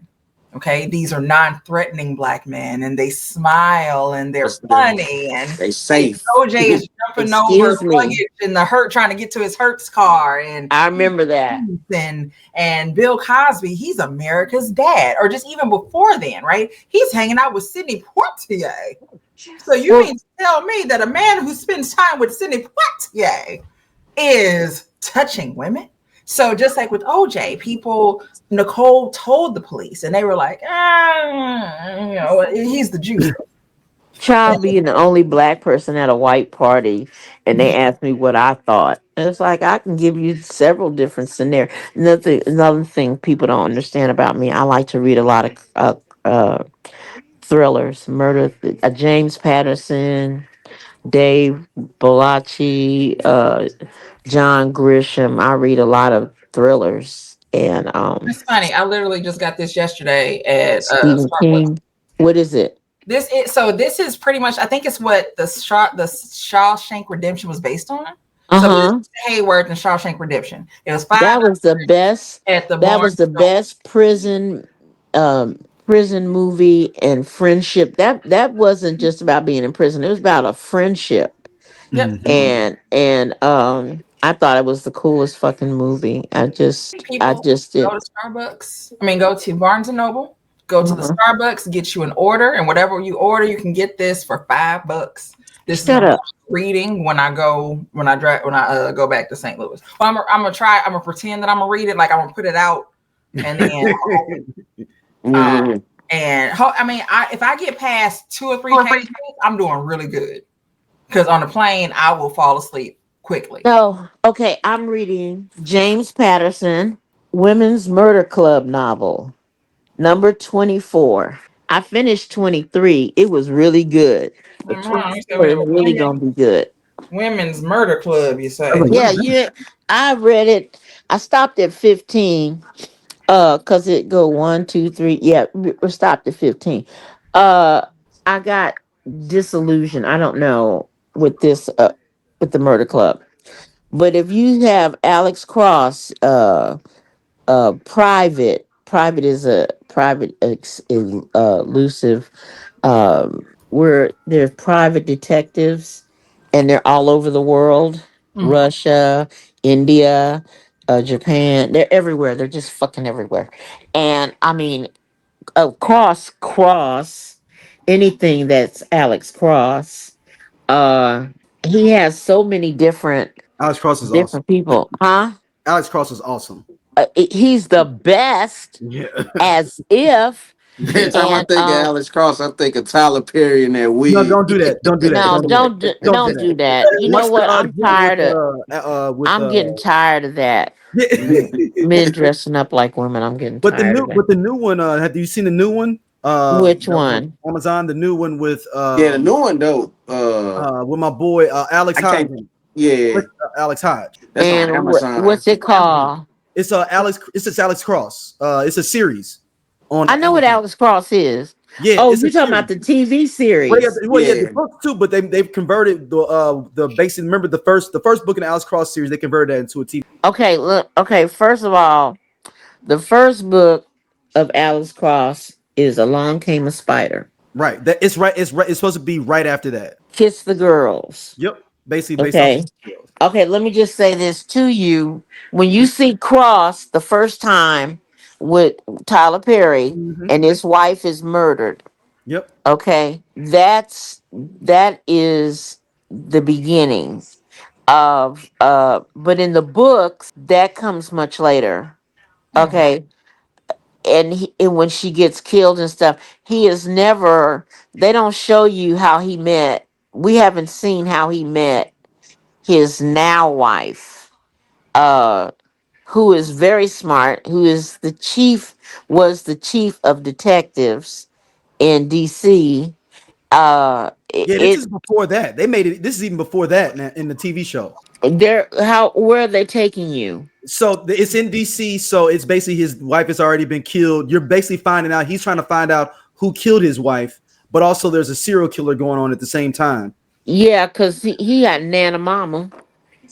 Okay, these are non-threatening black men, and they smile and they're funny. And They safe. OJ is jumping over Excuse me. luggage in the hurt, trying to get to his Hertz car, and I remember that. and Bill Cosby, he's America's dad, or just even before then, right? He's hanging out with Sidney Poitier. So you Well, mean to tell me that a man who spends time with Sidney Poitier is touching women? So just like with OJ, Nicole told the police, and they were like, he's the juice. child being the only black person at a white party, and they asked me what I thought. And it's like I can give you several different scenarios. Another thing people don't understand about me, I like to read a lot of thrillers, murder. James Patterson, Dave Balachi, John Grisham. I read a lot of thrillers, and It's funny. I literally just got this yesterday at Stephen Starbucks. King. What is it? This is pretty much, I think it's what the Shawshank Redemption was based on. Uh So this huh. is Hayward and Shawshank Redemption. It was five That was the best. at the That Barnes was the and Noble. best prison movie and friendship. That wasn't just about being in prison. It was about a friendship. Yep. And I thought it was the coolest fucking movie. I People just go did. to Starbucks. I mean, go to Barnes and Noble. Go to the Uh-huh. Starbucks, get you an order, and whatever you order, you can get this for $5. This is a Shut up. reading when I go back to St. Louis. Well, I'm gonna pretend that I'm gonna read it, like I'm gonna put it out, and then um, Mm. I mean, if I get past 2 or 3 pages, I'm doing really good because on the plane I will fall asleep quickly. So, okay, I'm reading James Patterson, Women's Murder Club novel, number 24. I finished 23. It was really good. But You said we 24 have is a really going to be good. women's murder club. You say? Yeah, yeah. I read it. I stopped at 15. Cause it go one, two, three. Yeah, we stopped at 15. Uh, I got disillusioned. I don't know with this. With the Murder Club. But if you have Alex Cross, private is a private elusive. Where there's private detectives, and they're all over the world, Mm. Russia, India. Japan. They're everywhere. They're just fucking everywhere. And I mean, cross anything that's Alex Cross. Uh, he has so many Alex Cross is awesome. different people, huh? Alex Cross is awesome. He's the best, Yeah. as if. Every time I And think of Alex Cross, I think of Tyler Perry and that No, wig. don't do that. Don't do that. no, Don't do that. don't Don't do that. do that. You know Watch the what? I'm Jenny tired of. with I'm getting tired of that. yeah. Men dressing up like women. I'm getting But the tired new of that. but the new one, have you seen the new one? Which That was on one? Amazon, the new one Yeah, the new one though. with my boy Alex I Hodge. can't. Yeah, Alex Hodge. that's on And Amazon. what's it called? It's just Alex Cross. It's a series on I know what Amazon. Alex Cross is. Yeah, Oh, it's a you talking about series. the TV series? Well, yeah, the Yeah, book too, but they've converted the basic. Remember the first book in the Alex Cross series, they converted that into a TV. Okay, look. Okay, first of all, the first book of Alex Cross is Along Came a Spider. Right. That it's right. It's right. It's supposed to be right after that. Kiss the Girls. Yep. Basically based off. Okay. Okay, let me just say this to you. When you see Cross the first time with Tyler Perry Mhm. and his wife is murdered, Yep. okay, that is the beginning of but in the books that comes much later. Mm. Okay. And when she gets killed and stuff, he is never, they don't show you how he met. We haven't seen how he met his now wife, uh who is very smart, who is the chief, was the chief of detectives in DC. Yeah. This It is before that. They made it. This is even before that in the TV show. They're, how, where are they taking you? So it's in DC. So it's basically his wife has already been killed. You're basically finding out. He's trying to find out who killed his wife, but also there's a serial killer going on at the same time. Yeah, because he got Nana Mama,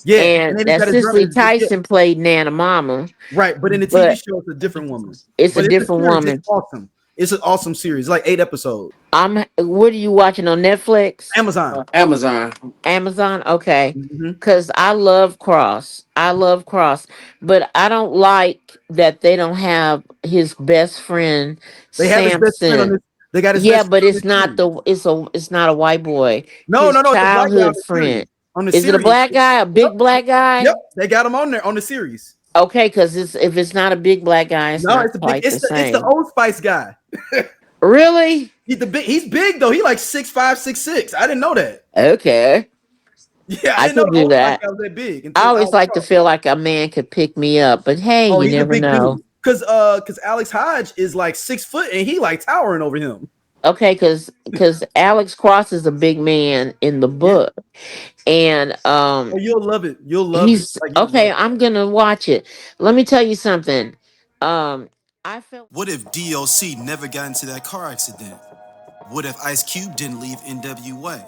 Yeah, and and then he's that got his Cicely brother. Yeah, Tyson played Nana Mama, right. But in the TV but show, it's a different woman. it's a But it's a different series. It's woman. awesome. It's an awesome series. Like 8 episodes. What are you watching on Netflix? Amazon. Amazon. Amazon? Okay. Mhm. Cause I love Cross. I love Cross. But I don't like that they don't have his best friend They have his best friend on Samson. this. They got his Yeah, best but friend on it's this not series. the it's not a white boy. No, His no, no. It's a black guy on childhood the series. friend. On the Is it a series. black guy? A Yep. big black Yep. guy? They got him on there on the series. Okay, because if it's not a big black guy, it's No, not it's a big. quite the It's the same. Old Spice guy. Really? He's big though. He like 6'5", 6'6". I didn't know that. Okay. Yeah, I I didn't know could the do Old Spice that. guy was that big I until always Alex like to Cross. feel like a man could pick me up, but hey, Oh, you he's a never big know. dude. Cause Alex Hodge is like 6 foot and he like towering over him. Okay, because Alex Cross is a big man in the Yeah. book, and Oh, you'll love it. You'll love it. he's Like you'll love okay. it. I'm gonna watch it. Let me tell you something. I felt What if DOC never got into that car accident? What if Ice Cube didn't leave NWA?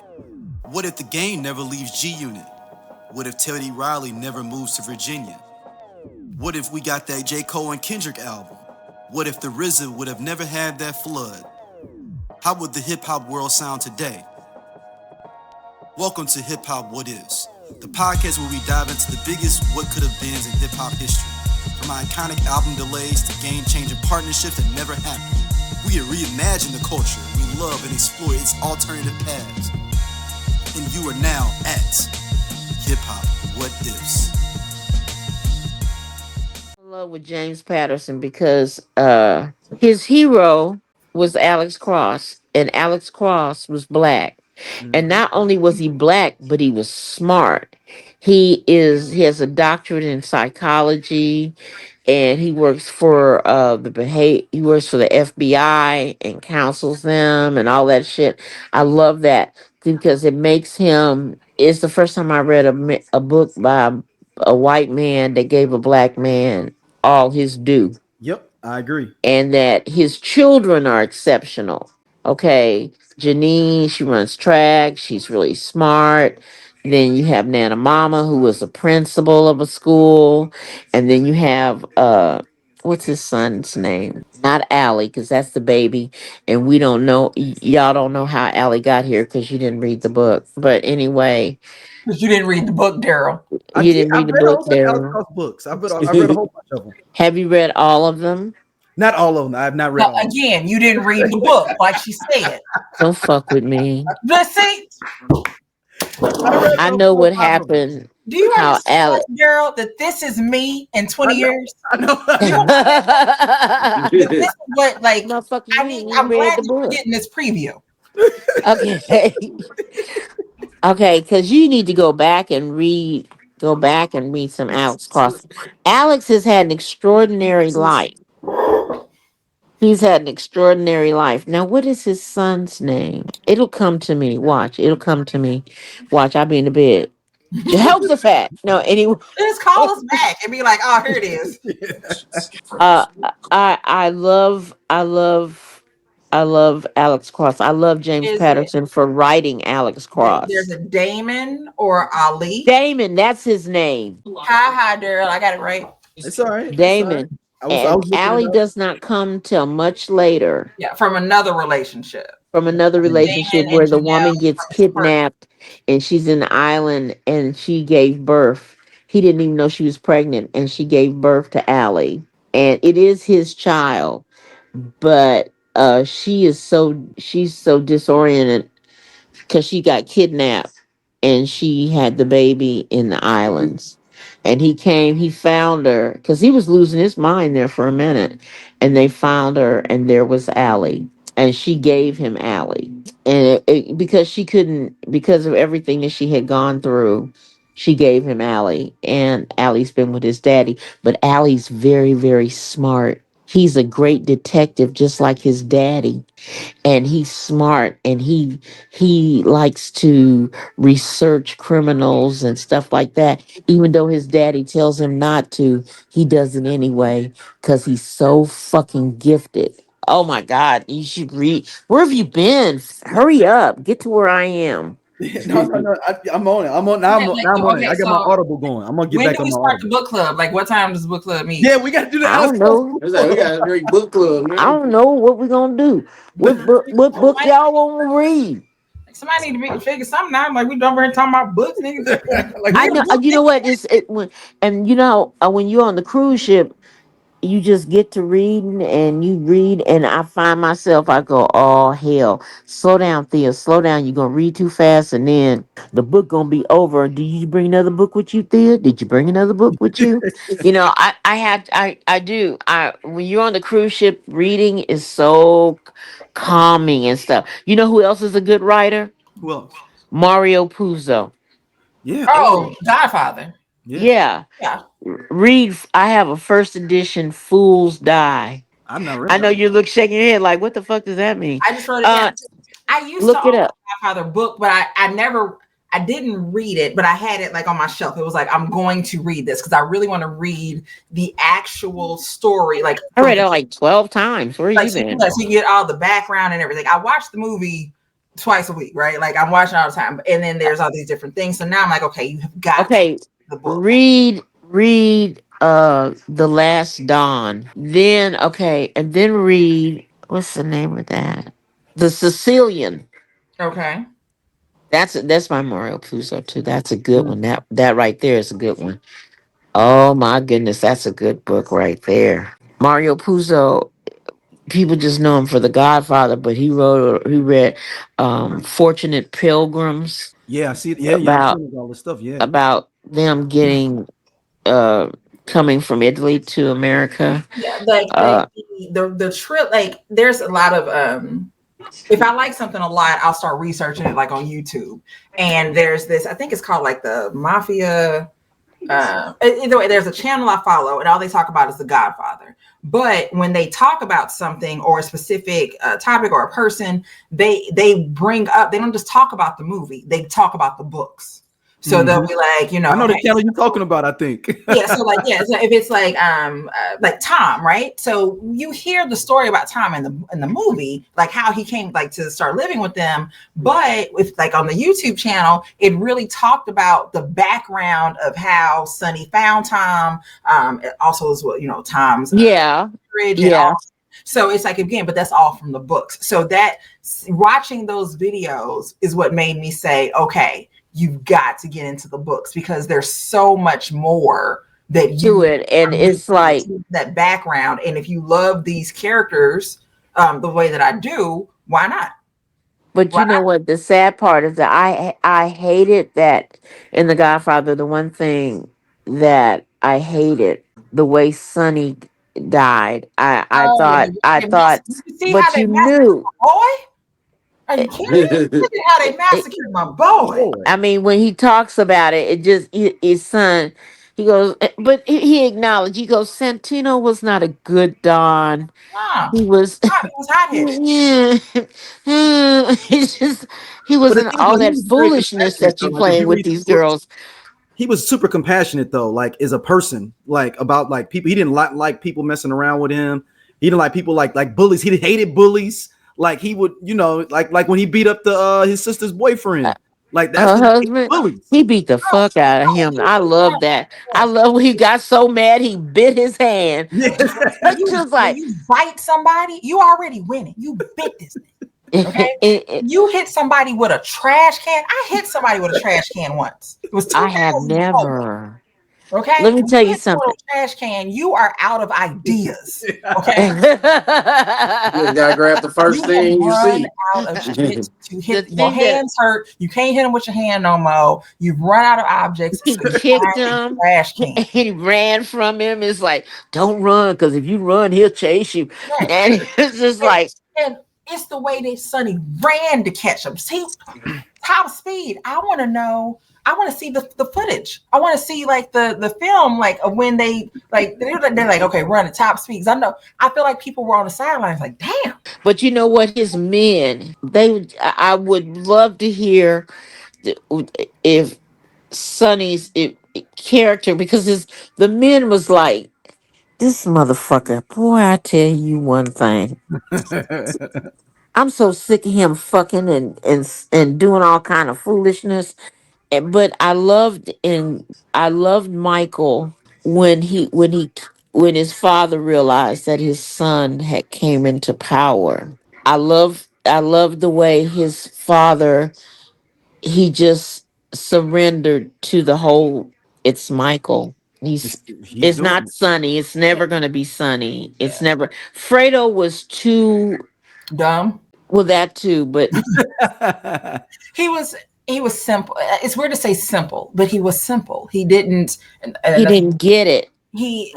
What if the game never leaves G Unit? What if Teddy Riley never moves to Virginia? What if we got that J. Cole and Kendrick album? What if the RZA would have never had that flood? How would the hip hop world sound today? Welcome to Hip Hop What Is, the podcast where we dive into the biggest what could have beens in hip hop history. From iconic album delays to game changing partnerships that never happened. We reimagine the culture we love and explore its alternative paths. And you are now at Hip Hop What Ifs. in love with James Patterson because his hero was Alex Cross, and Alex Cross was black. And Mhm. not only was he black, but he was smart. He has a doctorate in psychology, and he works for he works for the FBI and counsels them and all that shit. I love that because it makes him. It's the first time I read a book by a white man that gave a black man all his due, Yep, I agree. and that his children are exceptional. Okay, Janine, she runs track. She's really smart. Then you have Nana Mama, who was a principal of a school, and then you have what's his son's name? Not Allie, because that's the baby, and we don't know. Y'all don't know how Allie got here because you didn't read the book. But anyway, But you didn't read the book, Daryl. I You did. didn't I read the read a book, whole bunch of Alex Daryl. Cross books. I read a whole bunch of them. Have you read all of them? Not all of them. I have not read But all. again, you didn't read the book, like she said. Don't fuck with me. But see, I read I about know four or what five of them. happened. do you How understand, Alex. Daryl, that this is me in 20 years? I know. Do you understand that this is what, like, Motherfucker, you I ain't need, even I'm read glad the that you're book. getting this preview. Okay. Okay, because you need to go back and read some Alex Cross. Alex has had an extraordinary life. He's had an extraordinary life. Now, what is his son's name? It'll come to me. Watch. It'll come to me. Watch. I'll be in the bed. Jehoshaphat. No, anyway. Just call us back and be like, oh, here it is. Uh, I love Alex Cross. I love James Is it Patterson for writing Alex there's Cross. a Damon or Ali? Damon, that's his name. Hi, Daryl. I got it right. It's all right. It's all right. Damon. I And was looking it Allie up. does not come till much later Yeah, from another relationship. from another relationship Damon and where the Janelle woman gets from his first. kidnapped and she's in the island and she gave birth. He didn't even know she was pregnant and she gave birth to Allie. And it is his child, but she's so disoriented because she got kidnapped and she had the baby in the islands. And he found her because he was losing his mind there for a minute. And they found her, and there was Allie. And she gave him Allie. And because she couldn't, because of everything that she had gone through, she gave him Allie. And Allie's been with his daddy. But Allie's very, very smart. He's a great detective, just like his daddy, and he's smart, and he likes to research criminals and stuff like that. Even though his daddy tells him not to, he does it anyway because he's so fucking gifted. Oh my god, you should read. Where have you been? Hurry up, get to where I am. No. I'm on it. I'm on now. Yeah, like, Now I'm on it. okay, I got my so Audible going. I'm gonna get when back do on we my start the Audible. book club? Like, what time does the book club meet? Yeah, we got to do the I Alex don't Cross know. It's like we got a great book club, I man. don't know what we're gonna do. What book Somebody, y'all want to read? somebody need to figure something out. Like, we don't really talking about books, niggas. like we I got know. a book. You know what? And when you're on the cruise ship, you just get to reading and you read, and I find myself, I go, oh hell, slow down, Thea, slow down. You're gonna read too fast, and then the book gonna be over. Do you bring another book with you, Thea? Did you bring another book with you? I do. I When you're on the cruise ship, reading is so calming and stuff. You know who else is a good writer? Who else? Mario Puzo. Yeah. Oh, Oh, Godfather. yeah. Yeah, Yeah, read. I have a first edition Fools Die. I've not read I know that. you look shaking your head like, what the fuck does that mean? I just wrote it down. Uh, I used to Look own it a up. Godfather book, but I didn't read it, but I had it like on my shelf. It was like, I'm going to read this because I really want to read the actual story, like I from read it like 12 times. Where like you so you, been? like, so you get all the background and everything. I watch the movie twice a week, right? Like I'm watching all the time, and then there's all these different things. So now I'm like, okay, you have got to Okay, read the book. read The Last Dawn. Then and then read, what's the name of that? The Sicilian. Okay. That's my Mario Puzo too. That's a good Mm. one. That right there is a good one. Oh my goodness, that's a good book right there. Mario Puzo, people just know him for The Godfather, but he read Fortunate Pilgrims Yeah, I see it. Yeah. I've about seen all this stuff. Yeah. them getting uh coming from Italy to America. Yeah, like Uh the trip. Like there's a lot of if I like something a lot, I'll start researching it like on YouTube. And there's this, I think it's called like the Mafia. Either way, there's a channel I follow, and all they talk about is The Godfather. But when they talk about something or a specific topic or a person, they bring up. They don't just talk about the movie; they talk about the books. So they'll be like, I know the okay, channel you're talking about. I think. yeah, so if it's like Tom, right? So you hear the story about Tom in the movie, like how he came like to start living with them, but with like on the YouTube channel, it really talked about the background of how Sonny found Tom. It also as well, Tom's yeah, marriage and yeah. all. So it's like, again, but that's all from the books. So that watching those videos is what made me say, okay, you've got to get into the books because there's so much more that To you it, and are it's like, missing that background. And if you love these characters the way that I do, why not? but Why you know what? The sad part is that I hated that in The Godfather. The one thing that I hated the way Sonny died. I not? thought I thought, You see how but they you massacred knew. my boy? Are you kidding me? Look at how they massacred my boy. I mean, when he talks about it, it just his son. He goes, but he acknowledged. He goes, Santino was not a good Don. Nah, He was, he was hot headed. yeah. It's just he But the wasn't thing is, all though, he that was very foolishness compassionate that though. you Like if playing you with read the these books, girls. he was super compassionate though, like as a person, like about like people. He didn't like people messing around with him. He didn't like people like bullies. He hated bullies. Like he would, like when he beat up the his sister's boyfriend. Like that's Her what he hated, husband, bullies. he beat the fuck out of him. I love that. I love when he got so mad he bit his hand. Yeah. Just When like you bite somebody, you already winning. You bit this thing. Okay. it, You hit somebody with a trash can. I hit somebody with a trash can once. It was I have 2004. never. Okay. Let me When tell you you hit someone something. with a trash can, you are out of ideas. Okay. You just gotta grab the You first have thing you run see. out of shit to The hit. Your thing that hands hurt. You can't hit them with your hand no more. You've run out of objects, he so you kicked find a him, trash can. he ran from him. It's like, don't run, because if you run, he'll chase you. Right. And it's just And, like, and it's the way that Sonny ran to catch him. See, top speed. I want to know. I want to see the footage. I want to see like the film, like of when they're like, okay, run at top speed. 'Cause I know. I feel like people were on the sidelines, like, damn. but you know what? His men, I would love to hear if Sonny's character, because the men was like, this motherfucker, boy, I tell you one thing. I'm so sick of him fucking and doing all kind of foolishness. But I loved Michael when his father realized that his son had came into power. I love the way his father, he just surrendered to the whole. It's Michael. He's It's doing not Sunny. It's never gonna be Sunny. It's Yeah. never. Fredo was too, Dumb. well, that too, but it. He was simple. It's weird to say simple, but he was simple. He didn't. he didn't get it. He.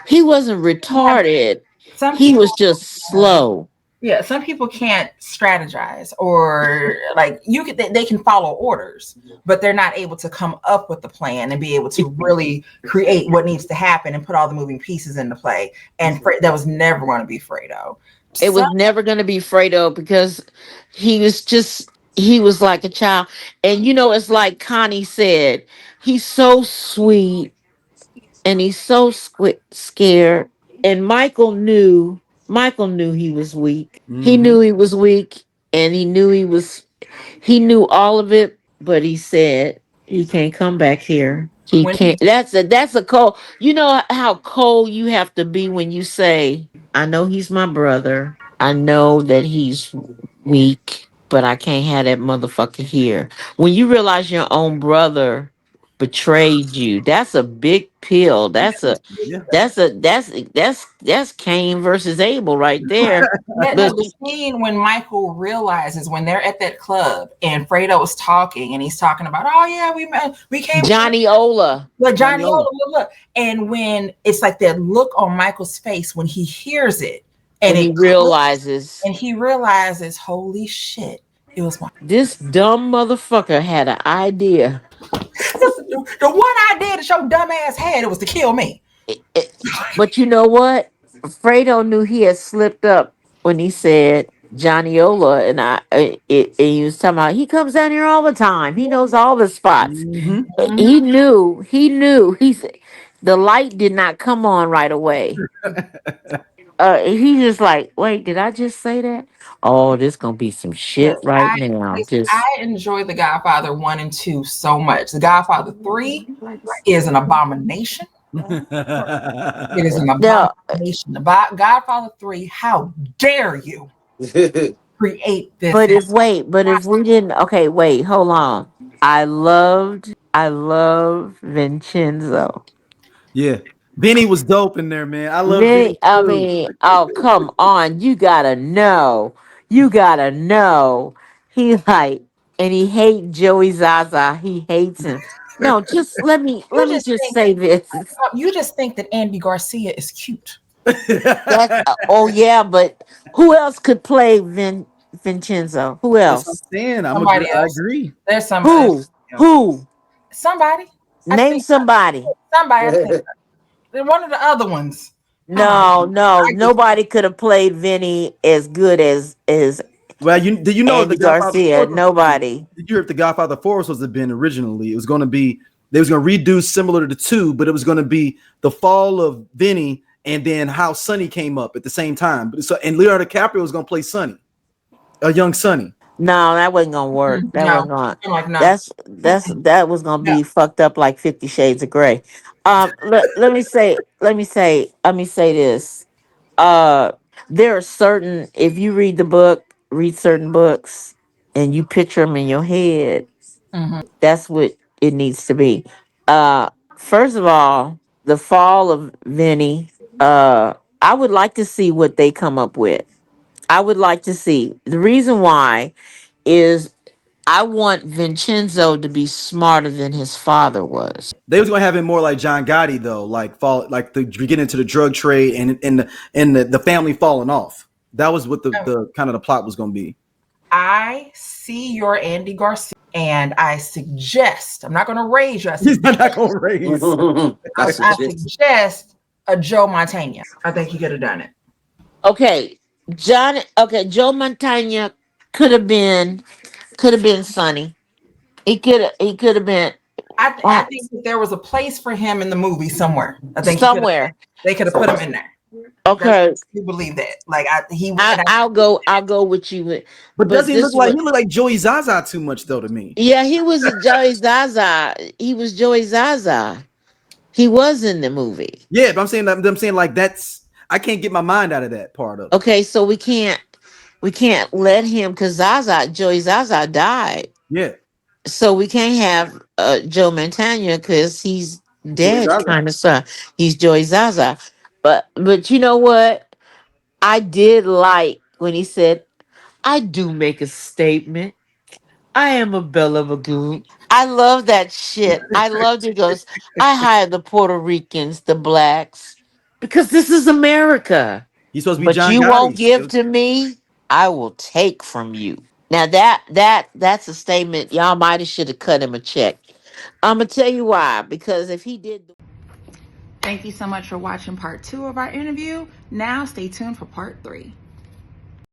He wasn't retarded. Some He people. was just slow. Yeah, some people can't strategize or like they can follow orders, but they're not able to come up with the plan and be able to really create what needs to happen and put all the moving pieces into play. And that was never going to be Fredo. It was never going to be Fredo because he was like a child. And it's like Connie said, he's so sweet and he's so scared. And Michael knew he was weak. He Mhm. knew he was weak, and he knew all of it, but he said he can't come back here. He when he can't. That's a cold. You know how cold you have to be when you say, I know he's my brother. I know that he's weak, but I can't have that motherfucker here. When you realize your own brother betrayed you, that's a big pill. Yeah. That's Cain versus Abel right there. no, But the scene when Michael realizes when they're at that club and Fredo's talking and he's talking about, oh yeah, we came Johnny Ola, like Johnny Johnny O. look. And when it's like that look on Michael's face when he hears it and when he it clicks realizes and he realizes, holy shit, it was my this dumb motherfucker had an idea. the one idea that your dumb ass had, it was to kill me. But you know what? Fredo knew he had slipped up when he said Johnny Ola, and he was talking about he comes down here all the time. He knows all the spots. Mhm. Mhm. He knew. He said the light did not come on right away. He just like, wait, did I just say that? Oh, this gonna be some shit Look, right now. Just I enjoy The Godfather 1 and 2 so much. The Godfather 3 is an abomination. It is an no, abomination. The Godfather 3, how dare you? create this. But if we didn't, okay, wait, hold on. I loved Vincenzo. Yeah. Vinny was dope in there, man. I love Vinny Vinny, I too. mean, oh come on, you gotta know. He like, and he hate Joey Zaza. He hates him. No, just You let me just just think say this. you just think that Andy Garcia is cute. That's oh yeah, but who else could play Vincenzo? Who That's what I'm else? saying. Somebody I else. agree. There's somebody. Who? Who? Somebody. I Name think somebody. somebody. I think one of the other ones. Come on. No, no, I just nobody could have played Vinny as good as Well, did you know Andy the Godfather Garcia. 4 was supposed to be? Nobody. Did you hear if the Godfather 4 was supposed to have been originally? It was going to be they was going to redo similar to 2, but it was going to be the fall of Vinny and then how Sonny came up at the same time. But so and Leonardo DiCaprio was going to play Sonny, a young Sonny. No, that wasn't gonna work. That no. wasn't gonna. I'm like no. That was gonna No. be fucked up like 50 Shades of Grey. Let me say this. Uh, there are certain. If you read certain books, and you picture them in your head, Mm-hmm. that's what it needs to be. Uh, First of all, the fall of Vinny. I would like to see what they come up with. I would like to see. The reason why is I want Vincenzo to be smarter than his father was. They was going to have him more like John Gotti though, like fall like the get into the drug trade and the family falling off. That was what the kind of the plot was going to be. I see your Andy Garcia, and I suggest. I'm not going to raise you. He's not going to raise. I suggest a Joe Montana. I think he could have done it. Okay, John. Okay, Joe Montana could have been Sonny. He could have been I think that there was a place for him in the movie somewhere. I think he could. somewhere. They could have put him in there. Okay, You believe that? Like I'll go with you. But does But he look this like was he look like Joey Zaza too much though to me? yeah. He was a Joey Zaza. He was Joey Zaza. He was in the movie. Yeah, but I'm saying like that's I can't get my mind out of that part of it. Okay, so we can't let him because Joey Zaza died. Yeah, So we can't have Joe Montana because he's Joey dead, Zaza. kind of son. He's Joey Zaza. But you know what? I did like when he said, "I do make a statement. I am a Bella Lagoon." I love that shit. I loved it. He goes, "I hired the Puerto Ricans, the blacks, because this is America. he's supposed to be But John you won't Gotti. give to me. I will take from you." Now that's a statement. Y'all might have should have cut him a check. I'm gonna tell you why. Because if he did, Thank you so much for watching part 2 of our interview. Now stay tuned for part 3.